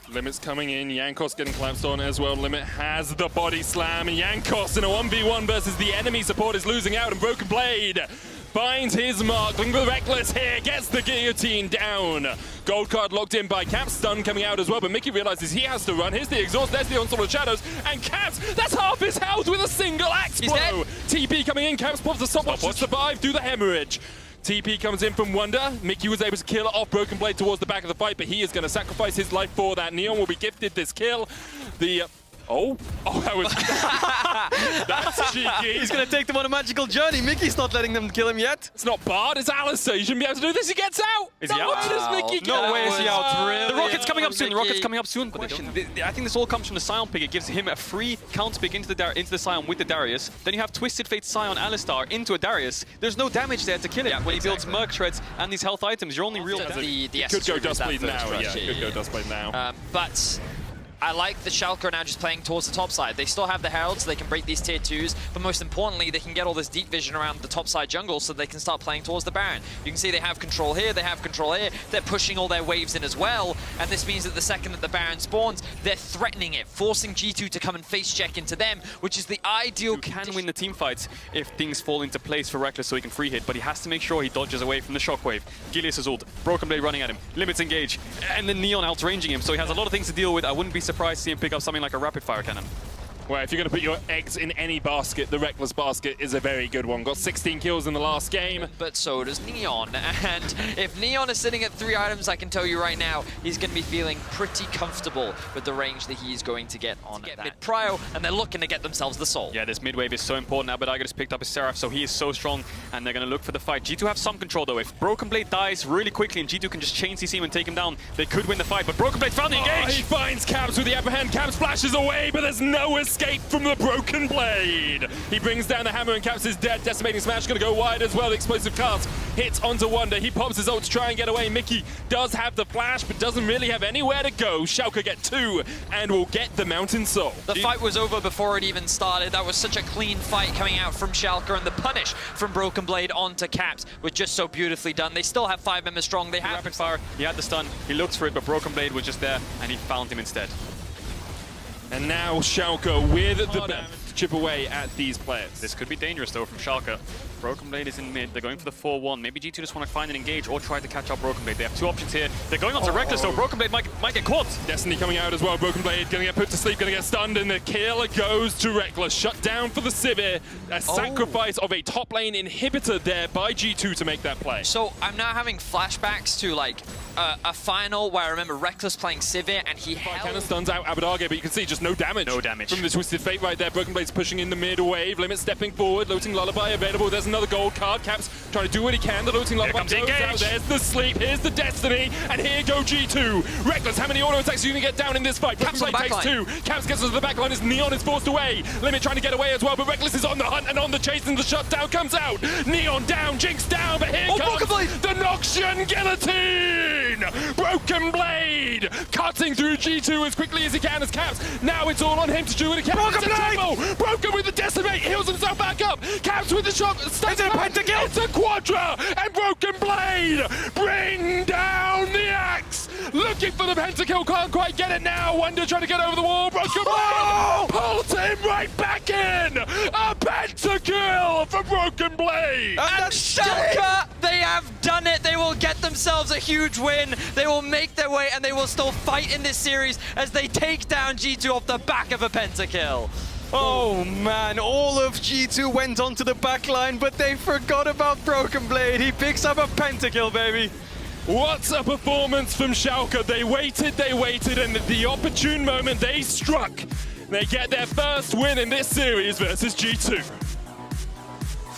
Limit's coming in, Jankos getting collapsed on as well. Limit has the body slam, and Jankos in a 1v1 versus the enemy support is losing out, and BrokenBlade finds his mark. Looking for Rekkles here, gets the guillotine down. Gold card locked in by Caps, stun coming out as well, but Mickey realizes he has to run. Here's the exhaust, there's the onslaught of shadows, and Caps, that's half his health with a single axe blow. TP coming in, Caps pops the stopwatch to survive through the hemorrhage. TP comes in from Wunder. Mickey was able to kill off BrokenBlade towards the back of the fight, but he is going to sacrifice his life for that. Neon will be gifted this kill. The that was that's cheeky. He's going to take them on a magical journey. Mickey's not letting them kill him yet. It's not Bard, it's Alistair. You shouldn't be able to do this. He gets out. Is he out? Where does Mickey get No out? way is he out. Really The rocket's coming up soon. The rocket's Mickey. coming up soon. Question. I think this all comes from the Scion pick. It gives him a free counter pick into the Scion with the Darius. Then you have Twisted Fate Scion Alistar into a Darius. There's no damage there to kill him. When he builds Merc Shreds and these health items, your only real damage. The Could go S04 is that Dustblade first now. rush, Yeah, could go Dustblade now. But I like the Schalke are now just playing towards the top side. They still have the Heralds, so they can break these tier 2s, but most importantly, they can get all this deep vision around the top side jungle so they can start playing towards the Baron. You can see they have control here, they have control here, they're pushing all their waves in as well, and this means that the second that the Baron spawns, they're threatening it, forcing G2 to come and face check into them, which is the ideal Can win the team fights if things fall into place for Rekkles so he can free hit, but he has to make sure he dodges away from the shockwave. Gilius is ult, BrokenBlade running at him, Limits engage, and then Neon outranging him, so he has a lot of things to deal with. I wouldn't be surprised to see him pick up something like a rapid fire cannon. Well, if you're going to put your eggs in any basket, the Rekkles basket is a very good one. Got 16 kills in the last game. But so does Neon, and if Neon is sitting at 3 items, I can tell you right now, he's going to be feeling pretty comfortable with the range that he's going to get on that mid-prio, and they're looking to get themselves the soul. Yeah, this mid-wave is so important. Abbedagge just picked up his Seraph, so he is so strong, and they're going to look for the fight. G2 have some control, though. If BrokenBlade dies really quickly and G2 can just chain CC him and take him down, they could win the fight, but BrokenBlade found the engage! He finds Caps with the upper hand. Caps flashes away, but there's no escape. escape from the Broken Blade. He brings down the hammer and Caps is dead. Decimating Smash going to go wide as well. The explosive cast hits onto Wunder. He pops his ult to try and get away. Mickey does have the flash, but doesn't really have anywhere to go. Schalke get 2 and will get the Mountain Soul. The fight was over before it even started. That was such a clean fight coming out from Schalke, and the punish from BrokenBlade onto Caps was just so beautifully done. They still have 5 members strong. They have Rapid fire, he had the stun, he looked for it, but BrokenBlade was just there, and he found him instead. And now Schalke with the damage to chip away at these players. This could be dangerous though from Schalke. BrokenBlade is in mid, they're going for the 4-1. Maybe G2 just want to find an engage or try to catch up BrokenBlade. They have 2 options here. They're going on to Rekkles though. BrokenBlade might get caught. Destiny coming out as well. BrokenBlade gonna get put to sleep, gonna get stunned, and the kill goes to Rekkles. Shut down for the Sivir. A sacrifice of a top lane inhibitor there by G2 to make that play. So I'm now having flashbacks to like a final where I remember Rekkles playing Sivir and he held... Cannon stuns out Abbedagge, but you can see just no damage. No damage. From the Twisted Fate right there. BrokenBlade's pushing in the mid wave. Limit stepping forward. Looting Lullaby available. There's another gold card. Caps trying to do what he can. The Looting Lullaby goes out. There's the sleep. Here's the Destiny. And here go G2. Rekkles, how many auto attacks are you going to get down in this fight? BrokenBlade takes 2. Caps gets to the back line as Neon is forced away. Limit trying to get away as well, but Rekkles is on the hunt and on the chase, and the shutdown comes out. Neon down, Jinx down, but here comes the Noxian Guillotine! BrokenBlade cutting through G2 as quickly as he can as Caps. Now it's all on him to do what he can. BrokenBlade! Broken with the Decimate, heals himself back up. Caps with the shock. It's a pentakill! It's a Quadra! And BrokenBlade bring down the axe! Looking for the pentakill, can't quite get it now. Wunder trying to get over the wall. BrokenBlade pulls him right back in! A pentakill for BrokenBlade! And Schalke, they have done it. They will get themselves a huge win. They will make their way and they will still fight in this series as they take down G2 off the back of a pentakill. Oh man, all of G2 went onto the backline, but they forgot about BrokenBlade. He picks up a pentakill, baby. What a performance from Schalke. They waited, and at the opportune moment they struck. They get their first win in this series versus G2.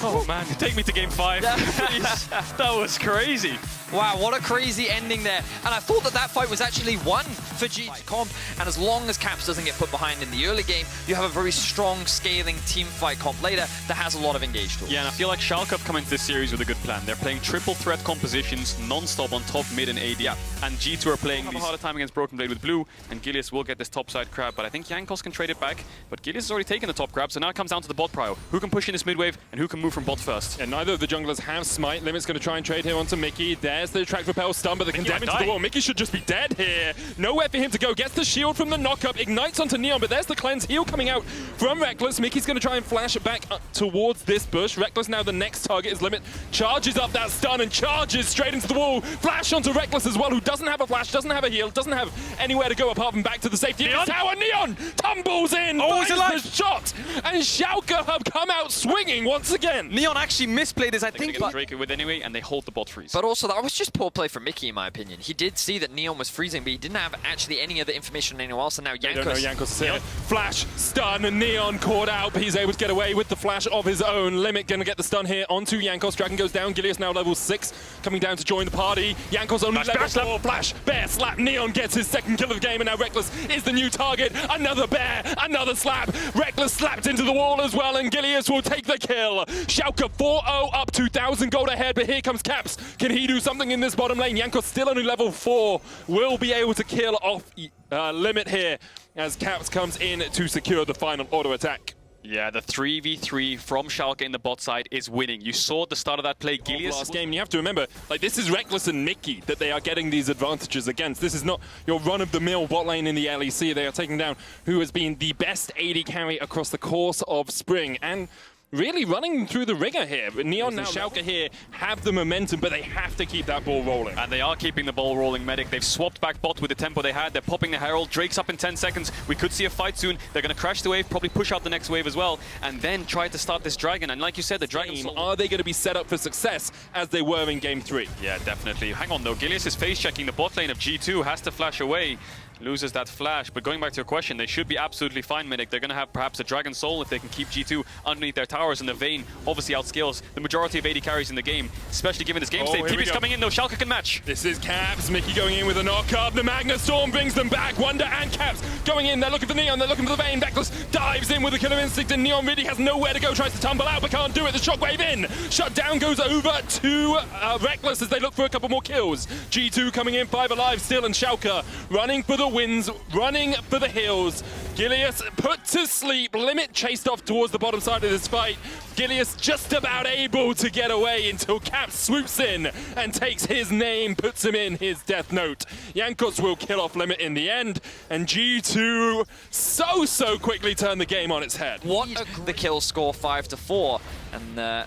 Oh man, take me to game 5. That was crazy. Wow, what a crazy ending there. And I thought that fight was actually won for G2 comp. And as long as Caps doesn't get put behind in the early game, you have a very strong scaling team fight comp later that has a lot of engage tools. Yeah, and I feel like Schalke have come into this series with a good plan. They're playing triple threat compositions non-stop on top, mid, and AD. Yeah. And G2 are playing a harder time against BrokenBlade with blue, and Gilius will get this topside grab. But I think Jankos can trade it back. But Gilius has already taken the top grab, so now it comes down to the bot prio. Who can push in this mid wave, and who can move from bot first? And neither of the junglers have smite. Limit's going to try and trade here onto Mickey. There's the track repel stun, but the condemn into the wall. Mickey should just be dead here. Nowhere for him to go. Gets the shield from the knock-up, ignites onto Neon, but there's the cleanse heal coming out from Rekkles. Mickey's going to try and flash it back up towards this bush. Rekkles now the next target is Limit. Charges up that stun and charges straight into the wall. Flash onto Rekkles as well, who doesn't have a flash, doesn't have a heal, doesn't have anywhere to go apart from back to the safety of the tower. Neon tumbles in, finds the shot, and Schalke have come out swinging once again. Neon actually misplayed this, I think. They Drake it with anyway, and they hold the bot freeze. But also, that was just poor play from Mickey, in my opinion. He did see that Neon was freezing, but he didn't have actually any other information on anyone else, and now Jankos... I don't know, Jankos is here. Flash, stun, and Neon caught out, but he's able to get away with the flash of his own. Limit gonna get the stun here onto Jankos. Dragon goes down, Gilius now level 6, coming down to join the party. Jankos only level 4, flash, bear slap. Neon gets his second kill of the game, and now Rekkles is the new target. Another bear, another slap. Rekkles slapped into the wall as well, and Gilius will take the kill. Schalke 4-0 up to 1,000 gold ahead, but here comes Caps. Can he do something in this bottom lane? Jankos still only level 4, will be able to kill off Limit here as Caps comes in to secure the final auto attack. Yeah, the 3v3 from Schalke in the bot side is winning. You saw at the start of that play, Gilius... Last game, you have to remember, like, this is Rekkles and Mickey that they are getting these advantages against. This is not your run-of-the-mill bot lane in the LEC. They are taking down who has been the best AD carry across the course of Spring, and really running through the ringer here. Neon and Schalke here have the momentum, but they have to keep that ball rolling. And they are keeping the ball rolling, Medic. They've swapped back bot with the tempo they had. They're popping the Herald. Drake's up in 10 seconds. We could see a fight soon. They're going to crash the wave, probably push out the next wave as well, and then try to start this Dragon. And like you said, the Dragon... Are they going to be set up for success as they were in Game 3? Yeah, definitely. Hang on, though. Gilius is face-checking the bot lane of G2, has to flash away. loses that flash. But going back to your question, they should be absolutely fine, Medic. They're going to have perhaps a Dragon Soul if they can keep G2 underneath their towers, and the Vayne obviously outscales the majority of AD carries in the game, especially given this game state. TP's coming in though, Schalke can match. This is Caps, Mickey going in with a knock-up. The Magna Storm brings them back. Wunder and Caps going in. They're looking for Neon, they're looking for the Vayne. Rekkles dives in with a Killer Instinct, and Neon really has nowhere to go. Tries to tumble out, but can't do it. The Shockwave in. Shutdown goes over to Rekkles as they look for a couple more kills. G2 coming in, 5 alive still, and Schalke running for the wins, running for the hills. Gilius put to sleep. Limit chased off towards the bottom side of this fight. Gilius just about able to get away until Caps swoops in and takes his name, puts him in his death note. Jankos will kill off Limit in the end, and G2 so quickly turn the game on its head. What the kill score 5-4, and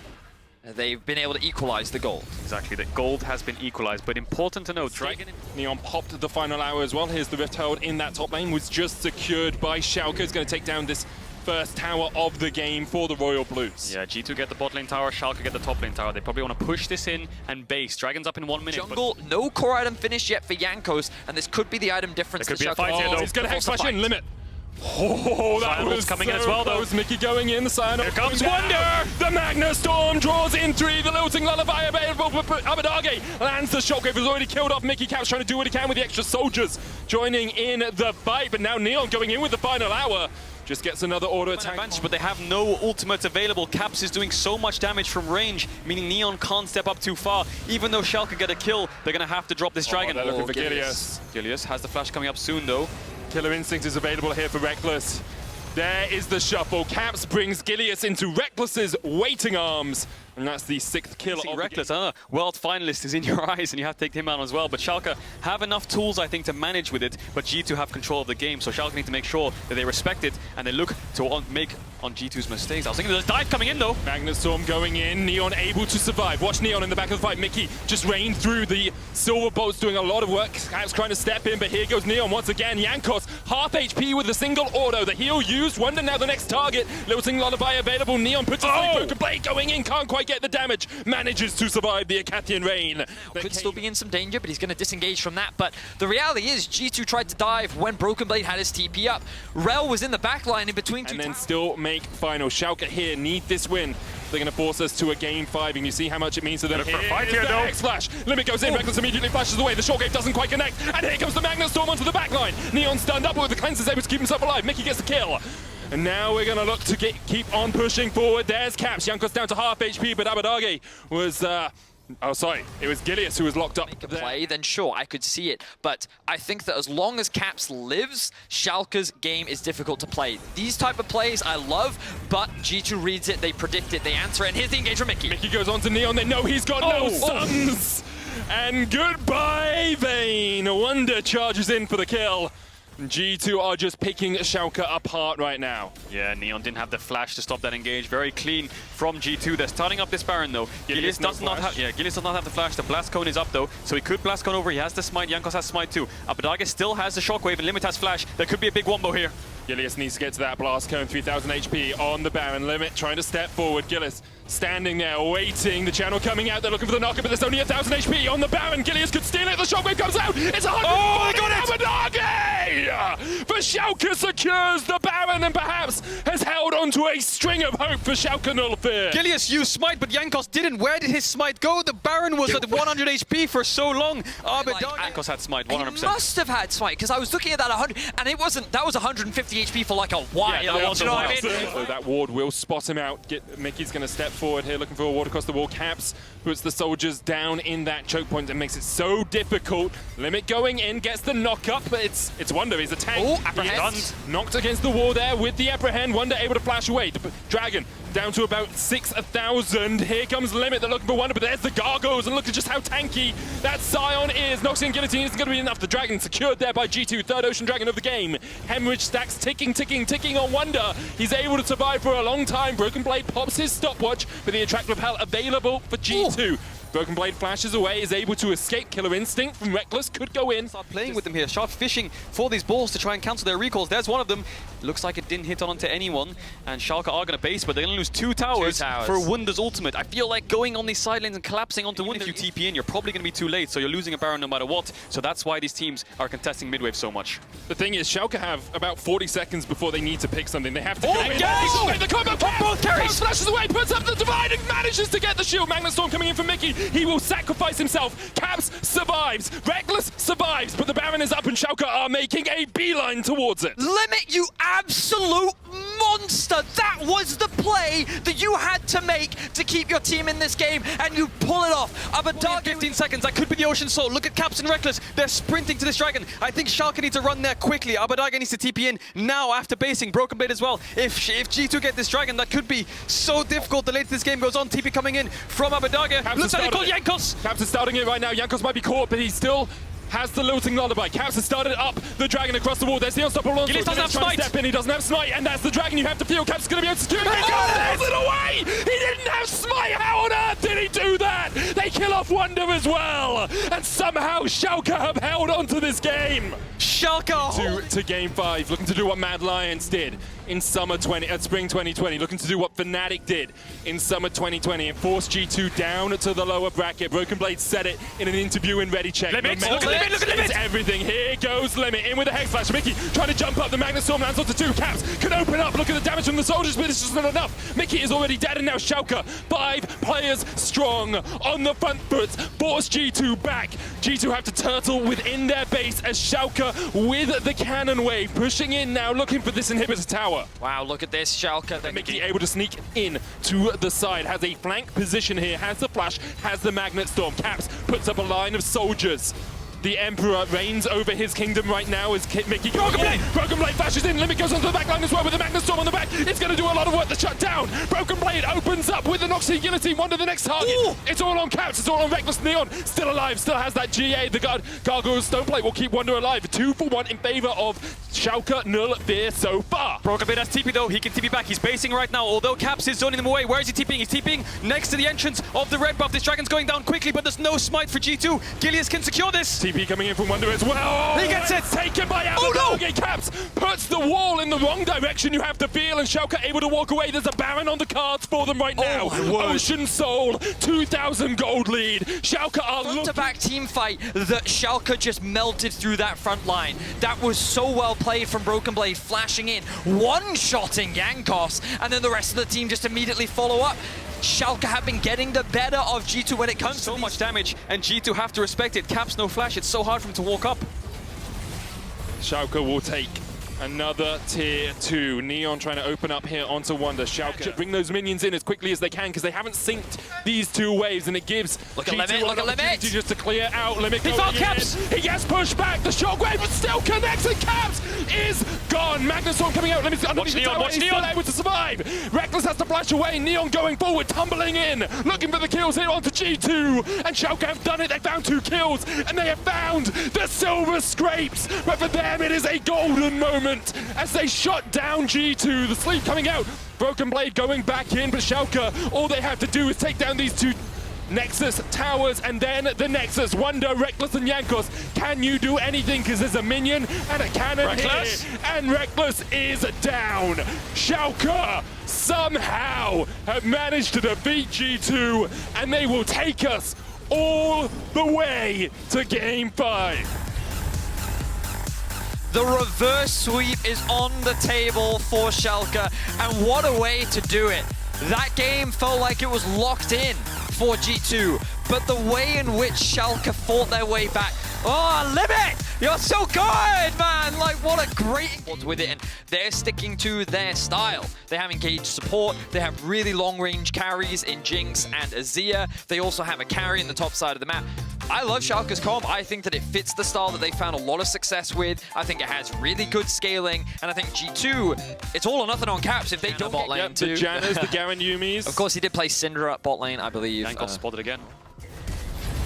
they've been able to equalize the gold. Exactly, that gold has been equalized, but important to note, Dragon... Neon popped the final hour as well. Here's the Rift Herald in that top lane, was just secured by Schalke. It's going to take down this first tower of the game for the Royal Blues. Yeah, G2 get the bot lane tower, Schalke get the top lane tower. They probably want to push this in and base. Dragon's up in 1 minute. Jungle, no core item finished yet for Jankos, and this could be the item difference. There could be a fight here, though. He's going to Hex Flash in, Limit. Oh, that was coming so in as well, though. close. Mickey going in, the sign. Here comes Wunder! The Magna Storm draws in 3. The Lilting Lullaby available for Abbedagge. Lands the Shockwave, has already killed off Mickey. Caps trying to do what he can with the extra soldiers joining in the fight, but now Neon going in with the final hour. Just gets another auto attack. Advantage, but they have no ultimates available. Caps is doing so much damage from range, meaning Neon can't step up too far. Even though Schalke get a kill, they're going to have to drop this Dragon. They're looking for Gilius. Gilius has the flash coming up soon, though. Killer Instinct is available here for Rekkles. There is the shuffle. Caps brings Gilius into Rekkles's waiting arms. And that's the 6th kill of Rekkles, World finalist is in your eyes, and you have to take him out as well. But Schalke have enough tools, I think, to manage with it. But G2 have control of the game, so Schalke need to make sure that they respect it and they look to make on G2's mistakes. I was thinking there's a dive coming in, though. Magna Storm going in. Neon able to survive. Watch Neon in the back of the fight. Mickey just rained through. The Silver Bolt's doing a lot of work. Caps trying to step in, but here goes Neon once again. Jankos, half HP with a single auto. The heal used. Wunder now the next target. Lilting Lullaby available. Neon puts a BrokenBlade going in. Can't quite get the damage. Manages to survive the Acathian rain. Could still be in some danger, but he's going to disengage from that. But the reality is, G2 tried to dive when BrokenBlade had his TP up. Rel was in the backline in between two. And then still make final. Schalke here need this win. They're going to force us to a game 5, and you see how much it means to them. For a fight here, though. X-Flash. Limit goes in. Rekkles immediately flashes away. The Shockwave doesn't quite connect. And here comes the Magna Storm onto the backline. Neon stunned up, but with the cleanse is able to keep himself alive. Mickey gets the kill. And now we're going to look to keep on pushing forward. There's Caps. Jankos down to half HP, but Abbedagge was... oh, sorry. It was Gilius who was locked up. Make a play, then sure, I could see it. But I think that as long as Caps lives, Schalke's game is difficult to play. These type of plays I love, but G2 reads it, they predict it, they answer it, and here's the engage from Mickey. Mickey goes on to Neon. They know he's got no stuns. And goodbye, Vayne. Wunder charges in for the kill. G2 are just picking Schalke apart right now. Yeah, Neon didn't have the flash to stop that engage. Very clean from G2. They're starting up this Baron, though. Gilius does not have the flash. The Blast Cone is up, though, so he could Blast Cone over. He has the Smite. Jankos has Smite, too. Abbedagge still has the Shockwave, and Limit has flash. There could be a big wombo here. Gilius needs to get to that Blast Cone. 3,000 HP on the Baron. Limit trying to step forward. Gilius standing there, waiting. The channel coming out. They're looking for the knocker, but there's only 1,000 HP on the Baron. Gilius could steal it. The Shockwave comes out. It's 100. Oh, they got it! Abbedagge! For Schalke secures the Baron and perhaps has held on to a string of hope for Schalke Null Fear. Gilius used Smite, but Jankos didn't. Where did his Smite go? The Baron was at 100 HP for so long. Jankos had Smite, 100%. He must have had Smite, because I was looking at that 100, and it wasn't. That was 150 HP for like a while. Yeah, that was you know a what I while. mean? So that ward will spot him out. Mickey's going to step forward here, looking for a ward across the wall. Caps puts the soldiers down in that choke point and makes it so difficult. Limit going in, gets the knock up, but it's Wunder. He's a tank. Oh, apprehend. Knocked against the wall there with the apprehend. Wunder able to flash away. The Dragon down to about 6,000. Here comes Limit. They're looking for Wunder, but there's the Gargoyles, and look at just how tanky that Scion is. Noxian Guillotine isn't going to be enough. The Dragon secured there by G2, third Ocean Dragon of the game. Hemorrhage stacks ticking on Wunder. He's able to survive for a long time. BrokenBlade pops his stopwatch, but the Attract Repel available for G2. BrokenBlade flashes away, is able to escape. Killer Instinct from Rekkles could go in. Start playing with them here. Sharp fishing for these balls to try and cancel their recalls. There's one of them. Looks like it didn't hit onto anyone. And Schalke are going to base, but they're going to lose two towers for Wunder's ultimate. I feel like going on these side lanes and collapsing onto Wunder. If you TP in, you're probably going to be too late, so you're losing a Baron no matter what. So that's why these teams are contesting midwave so much. The thing is, Schalke have about 40 seconds before they need to pick something. They have to Oh, engage! The combo Both carries! flashes away, puts up the divide and manages to get the shield. Magnet Storm coming in from Mickey. He will sacrifice himself. Caps survives. Rekkles survives, but the Baron is up and Schalke are making a beeline towards it. Limit, you absolute monster! That was the play that you had to make to keep your team in this game, and you pull it off. Abbedagge, 15 seconds, that could be the Ocean Soul. Look at Caps and Rekkles. They're sprinting to this dragon. I think Schalke needs to run there quickly. Abbedagge needs to TP in now after basing. BrokenBlade as well. If G2 get this dragon, that could be so difficult the later this game goes on. TP coming in from Abbedagge. Looks like they call Jankos. Caps is starting it right now. Jankos might be caught, but he still has the lilting lullaby. Caps has started up the dragon across the wall. There's the unstoppable onslaught. Gilius doesn't have smite. Step in. He doesn't have smite, and that's the dragon you have to feel. Caps is going to be able to secure it. He got it away! He didn't have smite! How on earth did he do that? They kill off Wunder as well! And somehow Schalke have held on to this game. Schalke To game 5, looking to do what Mad Lions did in Spring 2020, looking to do what Fnatic did in Summer 2020 and force G2 down to the lower bracket. BrokenBlade said it in an interview in Ready Check. Limit, look at Limit! Everything. Here goes Limit in with a Hex Flash. Mickey trying to jump up. The Magnet Storm lands onto 2. Caps can open up. Look at the damage from the soldiers, but it's just not enough. Mickey is already dead, and now Schalke, 5 players strong on the front foot, force G2 back. G2 have to turtle within their base as Schalke with the cannon wave pushing in now, looking for this inhibitor tower. wow, look at this, Schalke. Mickey able to sneak in to the side, has a flank position here, has the flash, has the Magnet Storm. Caps puts up a line of soldiers. The Emperor reigns over his kingdom right now as Mickey BrokenBlade flashes in. Limit goes onto the back line as well with the Magnet Storm on the back. It's going to do a lot of work to shut down. BrokenBlade opens up with the Noxie Guillotine. Wunder the next target. Ooh. It's all on Caps. It's all on Rekkles. Neon still alive. Still has that GA. The Gargoyle Stoneplate will keep Wunder alive. 2 for 1 in favor of Schalke. Null fear so far. BrokenBlade has TP though. He can TP back. He's basing right now. Although Caps is zoning them away. Where is he TPing? He's TPing next to the entrance of the red buff. This dragon's going down quickly, but there's no smite for G2. Gilius can secure this. TP coming in from Wunder as well. He gets it. Taken by Abbedagge. Oh no! Caps puts the wall in the wrong direction. You have to feel, and Schalke able to walk away. There's a Baron on the cards for them right now. Ocean Soul, 2,000 gold lead. Schalke are Front-to-back team fight that Schalke just melted through that front line. That was so well played from BrokenBlade, flashing in, one-shotting Jankos, and then the rest of the team just immediately follow up. Schalke have been getting the better of G2 when it comes to so much damage, and G2 have to respect it. Caps no flash. It's so hard for him to walk up. Schalke will take another tier 2. Neon trying to open up here onto Wunder. Schalke bring those minions in as quickly as they can because they haven't synced these 2 waves, and it gives Look at G2 Limit, look at Limit! just to clear out. Limit He found Caps! He gets pushed back. The shockwave but still connects, and Caps is gone. Magnet Storm coming out. Limit's underneath the tower. He's still able to survive. Rekkles has to flash away. Neon going forward, tumbling in, looking for the kills here onto G2. And Schalke have done it. They found 2 kills, and they have found the silver scrapes. But for them, it is a golden moment as they shut down G2. The sleep coming out. BrokenBlade going back in, but Schalke, all they have to do is take down these 2 Nexus towers, and then the Nexus. Wunder, Rekkles, and Jankos. Can you do anything? Because there's a minion and a cannon Rekkles. here, and Rekkles is down. Schalke somehow have managed to defeat G2, and they will take us all the way to Game 5. The reverse sweep is on the table for Schalke, and what a way to do it. That game felt like it was locked in for G2, but the way in which Schalke fought their way back. Oh, Limit! You're so good, man! Like, what a great with it, and they're sticking to their style. They have engaged support, they have really long-range carries in Jinx and Azir. They also have a carry in the top side of the map. I love Schalke's comp. I think that it fits the style that they found a lot of success with. I think it has really good scaling, and I think G2, it's all or nothing on Caps if they don't bot lane too. The Jannas, the Garen Yumis. Of course, he did play Syndra at bot lane, I believe. Jankos spotted again.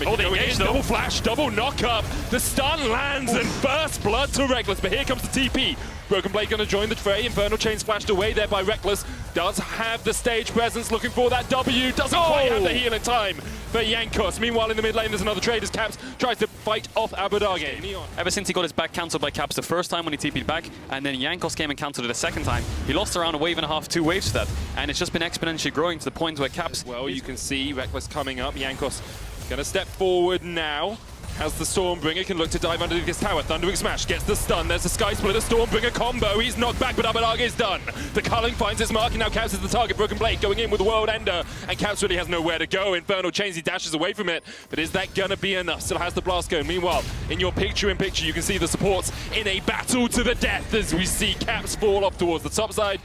Mykix they going engage in, though. double flash, double knock up. The stun lands and first blood to Rekkles, but here comes the TP. BrokenBlade going to join the fray. Infernal Chains flashed away there by Rekkles. Does have the stage presence, looking for that W. Doesn't quite have the heal in time for Jankos. Meanwhile, in the mid lane, there's another trade as Caps tries to fight off Abbedagge. Ever since he got his back cancelled by Caps the first time when he TP'd back, and then Jankos came and cancelled it a second time, he lost around a wave and a half, 2 waves to that, and it's just been exponentially growing to the point where Caps... Well, you can see Rekkles coming up. Jankos going to step forward now. As the Stormbringer can look to dive underneath this tower. Thundering Smash gets the stun. There's a Sky Splitter Stormbringer combo. He's knocked back, but Abbedagge is done. The culling finds its mark, and now Caps is the target. BrokenBlade going in with the World Ender, and Caps really has nowhere to go. Infernal Chains, he dashes away from it, but is that gonna be enough? Still has the blast going. Meanwhile, in your picture-in-picture, you can see the supports in a battle to the death as we see Caps fall off towards the top side,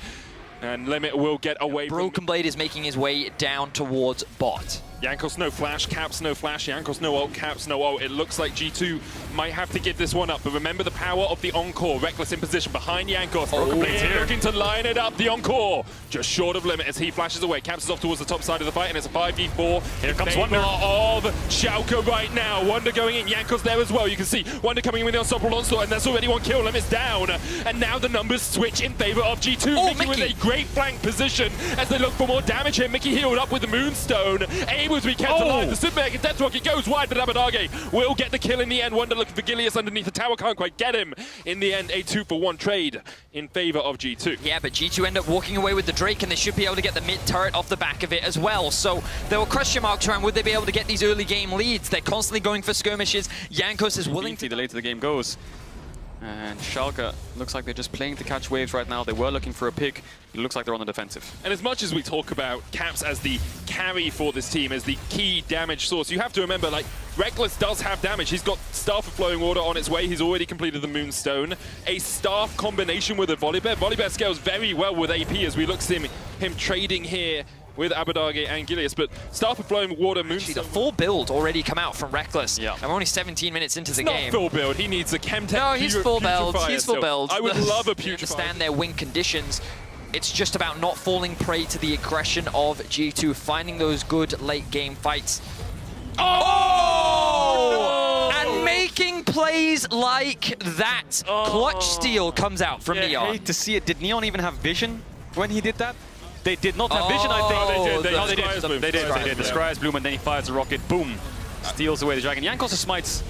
and Limit will get away from... BrokenBlade is making his way down towards bot. Jankos no flash, Caps no flash, Jankos no ult, Caps no ult. It looks like G2 might have to give this one up, but remember the power of the Encore. Rekkles in position behind Jankos. BrokenBlade's here looking to line it up. The Encore just short of Limit as he flashes away. Caps is off towards the top side of the fight, and it's a 5v4. Here comes Wunder of Schalke right now. Wunder going in, Jankos there as well. You can see Wunder coming in with the unstoppable onslaught, and there's already one kill. Limit's down, and now the numbers switch in favor of G2. Mickey with a great flank position as they look for more damage here. Mickey healed up with the Moonstone, able to be kept alive. The Super Mega Death Rocket goes wide, but Abbedagge will get the kill in the end. Wunder looking for Gilius underneath the tower, can't quite get him. In the end, a 2-for-1 trade in favor of G2. Yeah, but G2 end up walking away with the Drake, and they should be able to get the mid turret off the back of it as well. So there were question marks around, would they be able to get these early game leads? They're constantly going for skirmishes. Jankos is willing to... The later the game goes. And Schalke looks like they're just playing to catch waves right now. They were looking for a pick. It looks like they're on the defensive. And as much as we talk about Caps as the carry for this team, as the key damage source, you have to remember, like, Rekkles does have damage. He's got Staff of Flowing Water on its way. He's already completed the Moonstone. A Staff combination with a Volibear. Volibear scales very well with AP as we look to him trading here with Abbedagge and Gilius, but Staff of Flowing Water, Moonstone... The full build already come out from Rekkles. Yeah. And we're only 17 minutes into the It's game. not full build, he needs a Chemtech. No, he's full build. He's full build. I would love a You Putrefier. understand their win conditions. It's just about not falling prey to the aggression of G2, finding those good late game fights. Oh! And making plays like that. Clutch steal comes out from I Neon. hate to see it. Did Neon even have vision when he did that? They did not have vision, I think. Oh, they did. No, The they Scryer's did. bloom. They did. Scryer's They did. The bloom. Scryer's bloom, and then he fires the rocket. Boom. Steals away the dragon. Jankos' smites.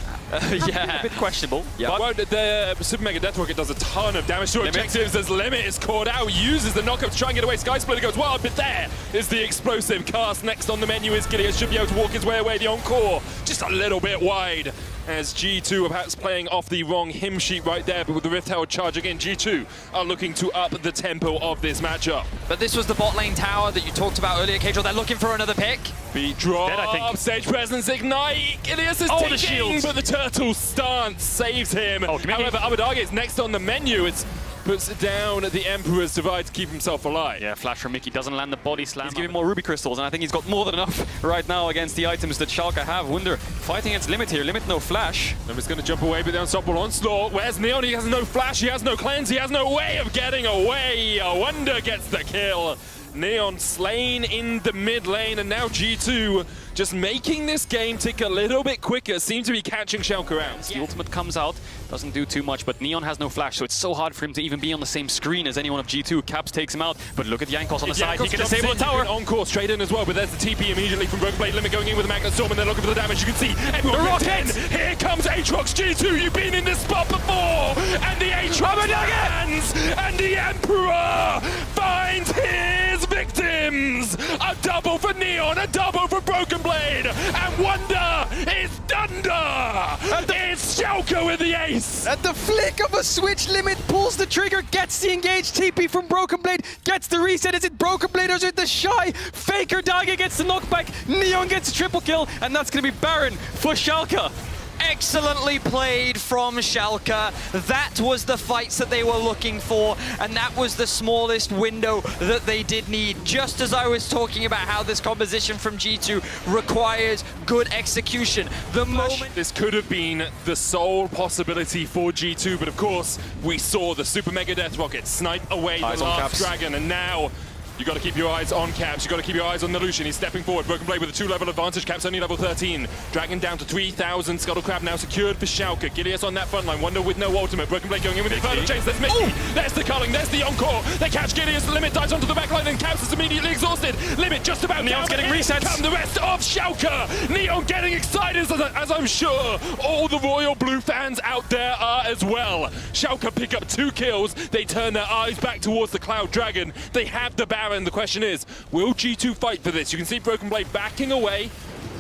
Yeah. A bit questionable. Yeah. But Well, the Super Mega Death Rocket does a ton of damage to objectives as Limit is caught out, uses the knockup to try and get away. Sky Splitter goes wild, but there is the explosive cast. Next on the menu is Gilius, should be able to walk his way away. The Encore just a little bit wide as G2 are perhaps playing off the wrong hymn sheet right there, but with the Rift Herald charge again, G2 are looking to up the tempo of this matchup. But this was the bot lane tower that you talked about earlier, Caedrel. They're looking for another pick. Beat drop, Dead, I think. stage presence, ignite. Gilius is Oh, the ticking, shields. but the turtle stance saves him. Oh, come here. However, Abbedagge is next on the menu. It puts down the Emperor's Divide to keep himself alive. yeah, flash from Mickey doesn't land the body slam. He's giving more ruby crystals, and I think he's got more than enough right now against the items that Schalke have. Wunder fighting against Limit here. Limit no flash. Limit's going to jump away, but the unstoppable onslaught. Where's Neon? He has no flash, he has no cleanse, he has no way of getting away. Wunder gets the kill. Neon slain in the mid lane, and now G2 just making this game tick a little bit quicker. Seem to be catching Schalke out. The ultimate comes out, doesn't do too much, but Neon has no flash, so it's so hard for him to even be on the same screen as anyone of G2. Caps takes him out, but look at Jankos on the side. He can disable the tower. Encore straight in as well, but there's the TP immediately from BrokenBlade. Limit going in with the Magnet Storm, and they're looking for the damage. You can see everyone The gets rocket! in. Here comes Aatrox. G2, you've been in this spot before, and the Aatrox lands, and the Emperor finds his victims. A double for Neon, a double for BrokenBlade, and Wunder is Thunder. It's Schalke with the ace. At the flick of a switch, Limit pulls the trigger, gets the engaged TP from BrokenBlade, gets the reset. Is it BrokenBlade or is it the Shy? Faker Dagger gets the knockback, Neon gets a triple kill, and that's going to be Baron for Schalke. Excellently played from Schalke. That was the fights that they were looking for, and that was the smallest window that they did need. Just as I was talking about how this composition from G2 requires good execution. The moment... This could have been the sole possibility for G2, but of course, we saw the Super Mega Death Rocket snipe away Eyes the on last Caps. dragon, and now You got to keep your eyes on Caps. You got to keep your eyes on the Lucian. He's stepping forward. BrokenBlade with a 2-level advantage. Caps only level 13. Dragon down to 3,000. Scuttlecrab now secured for Schalke. Gilius on that front line. Wunder with no ultimate. BrokenBlade going in with the Infernal Chains. There's Mykix. There's the culling. There's the encore. They catch Gilius. The Limit dives onto the backline and Caps is immediately exhausted. Limit just about Neon's down. getting resets. Come the rest of Schalke. Neon getting excited as I'm sure all the Royal Blue fans out there are as well. Schalke pick up 2 kills. They turn their eyes back towards the Cloud Dragon. They have the Baron. The question is, will G2 fight for this? You can see BrokenBlade backing away.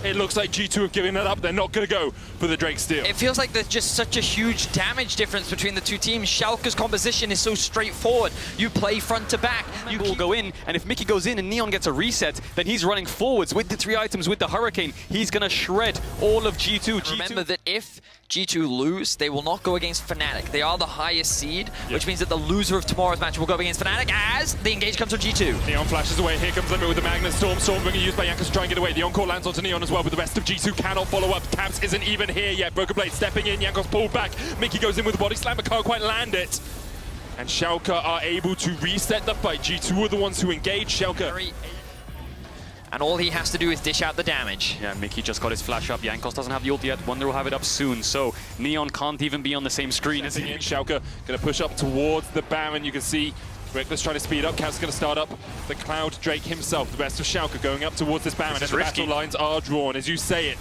It looks like G2 have given it up. They're not going to go for the Drake steal. It feels like there's just such a huge damage difference between the two teams. Schalke's composition is so straightforward. You play front to back. You will go in, and if Mykix goes in and Neon gets a reset, then he's running forwards with the 3 items, with the Hurricane. He's going to shred all of G2. Remember that if G2 lose, they will not go against Fnatic. They are the highest seed, which means that the loser of tomorrow's match will go against Fnatic as the engage comes from G2. Neon flashes away. Here comes Limit with the Magnet Storm. Stormbringer used by Jankos to try and get away. The encore lands onto Neon as well, but the rest of G2 cannot follow up. Caps isn't even here yet. BrokenBlade stepping in. Jankos pulled back. Mykix goes in with the body slam, but can't quite land it. And Schalke are able to reset the fight. G2 are the ones who engage Schalke. And all he has to do is dish out the damage. Yeah, Mykix just got his flash up. Jankos doesn't have the ult yet. Wunder will have it up soon, so Neon can't even be on the same screen as him. Schalke going to push up towards the Baron. You can see Rekkles trying to speed up. Caps going to start up the Cloud Drake himself. The rest of Schalke going up towards this Baron. As the battle lines are drawn, as you say it,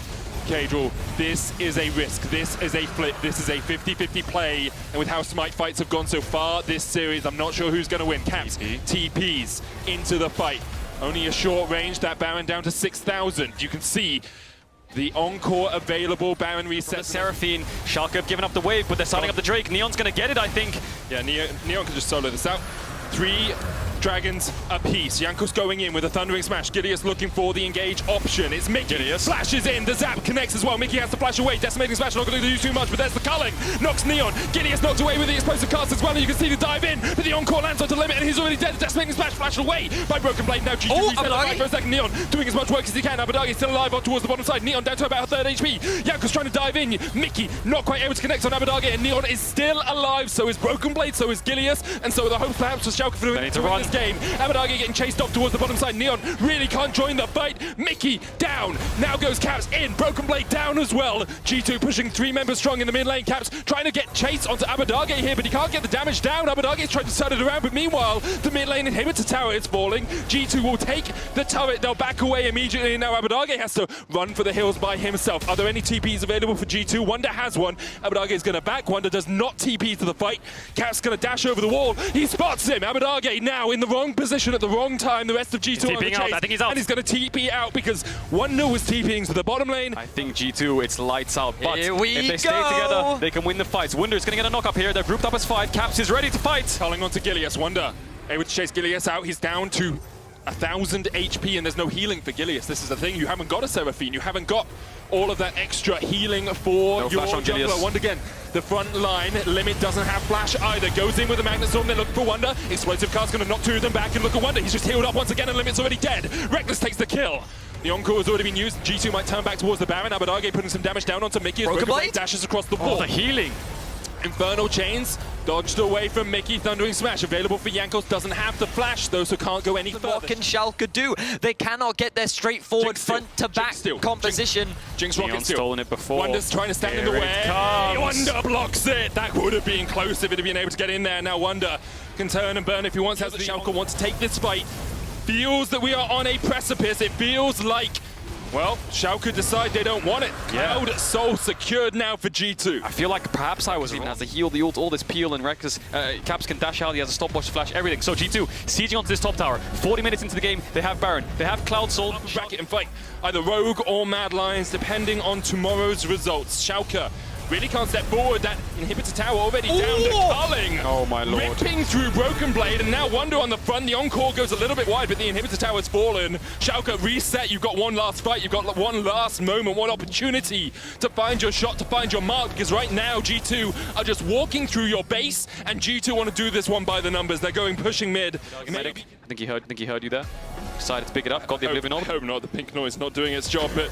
Caedrel, this is a risk, this is a flip, this is a 50-50 play, and with how Smite fights have gone so far this series, I'm not sure who's going to win. Caps, TPs into the fight. Only a short range, that Baron down to 6,000. You can see the encore available. Baron resets. Seraphine, Schalke have given up the wave, but they're starting up the Drake. Neon's going to get it, I think. Yeah, Neon can just solo this out. 3 dragons apiece. Jankos going in with a Thundering Smash. Gilius looking for the engage option. It's Mykix. Flashes in. The zap connects as well. Mykix has to flash away. Decimating Smash not going to do too much, but there's the culling. Knocks Neon. Gilius knocked away with the explosive cast as well. And you can see the dive in, but the encore lands onto Limit, and he's already dead. The Decimating Smash flashed away by BrokenBlade. Now G2 reset alive for a second. Neon doing as much work as he can. Abbedagge still alive on towards the bottom side. Neon down to about 3rd HP. Jankos trying to dive in. Mykix not quite able to connect on Abbedagge, and Neon is still alive. So is BrokenBlade, so is Gilius, and so are the hopes perhaps for Schalke for winning this game. Abbedagge getting chased off towards the bottom side. Neon really can't join the fight. Mykix down. Now goes Caps in. BrokenBlade down as well. G2 pushing 3 members strong in the mid lane. Caps trying to get chased onto Abbedagge here, but he can't get the damage down. Abbedagge's trying to turn it around, but meanwhile, the mid lane inhibitor tower is falling. G2 will take the turret. They'll back away immediately. Now Abbedagge has to run for the hills by himself. Are there any TPs available for G2? Wunder has one. Abbedagge is going to back. Wunder does not TP to the fight. Caps going to dash over the wall. He spots him. Abbedagge now in the wrong position at the wrong time. The rest of G2 on the chase. I think he's out. And he's going to TP out because Wunder was TPing to the bottom lane. I think G2, it's lights out. But Here we if they stay together, they can win the fights. Wunder is going to get a knock up here. They're grouped up as 5. Caps is ready to fight. Calling on to Gilius. Wunder able to chase Gilius out. He's down to 1,000 HP and there's no healing for Gilius. This is the thing. You haven't got a Seraphine. You haven't got all of that extra healing for your jungler. Once again, the front line, Limit doesn't have flash either. Goes in with a Magnet Storm, they look for Wunder. Explosive cast going to knock 2 of them back, and look at Wunder. He's just healed up once again, and Limit's already dead. Rekkles takes the kill. The encore has already been used. G2 might turn back towards the Baron. Abbedagge putting some damage down onto Mykix. BrokenBlade dashes across the wall. The healing. Infernal Chains dodged away from Mykix. Thundering Smash available for Jankos. Doesn't have the flash though, so can't go any further. What can Schalke do? They cannot get their straightforward front-to-back composition. Jinx rocket steal. Stolen it before. Wunder's trying to stand in the way. Wunder blocks it. That would have been close if it had been able to get in there. Now Wunder can turn and burn if he wants. As the Schalke wants to take this fight. Feels that we are on a precipice. It feels like, well, Schalke decide they don't want it. Cloud Soul secured now for G2. I feel like perhaps I was even has the heal, the ult, all this peel, and Rekkles. Caps can dash out, he has a stopwatch flash, everything. So G2 sieging onto this top tower. 40 minutes into the game, they have Baron, they have Cloud Soul. Bracket and fight either Rogue or Mad Lions, depending on tomorrow's results. Schalke really can't step forward. That inhibitor tower already down to culling. Oh my lord. Ripping through BrokenBlade, and now Wunder on the front. The encore goes a little bit wide, but the inhibitor tower's fallen. Schalke reset. You've got one last fight. You've got one last moment, one opportunity to find your shot, to find your mark, because right now G2 are just walking through your base, and G2 want to do this one by the numbers. They're going pushing mid. I think he heard you there. Decided to pick it up, got the Oblivion I Orb. hope not. The pink noise not doing its job, but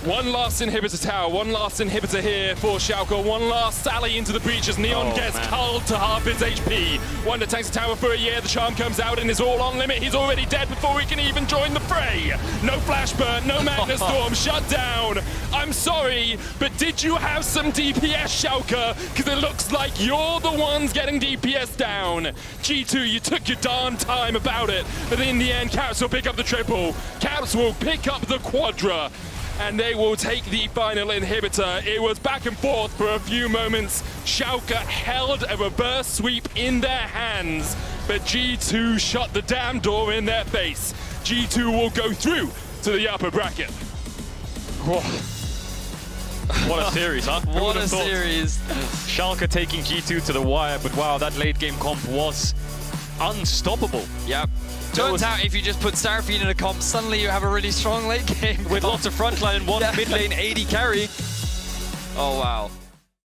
one last inhibitor tower, one last inhibitor here for Schalke, one last sally into the breach as Neon gets culled to half his HP. Wunder tanks the tower for a year, the charm comes out and is all on limit. He's already dead before he can even join the fray. No flash burn, no Magna Storm, shut down. I'm sorry, but did you have some DPS, Schalke? Because it looks like you're the ones getting DPS down. G2, you took your darn time about it, but in the end, Caps will pick up the triple. Caps will pick up the quadra, and they will take the final inhibitor. It was back and forth for a few moments. Schalke held a reverse sweep in their hands, but G2 shut the damn door in their face. G2 will go through to the upper bracket. Whoa. What a series, huh? Who What would a have thought? series. Schalke taking G2 to the wire, but wow, that late game comp was unstoppable. Yep. Turns out if you just put Seraphine in a comp, suddenly you have a really strong late game. With lots of frontline and one mid lane AD carry. Oh, wow.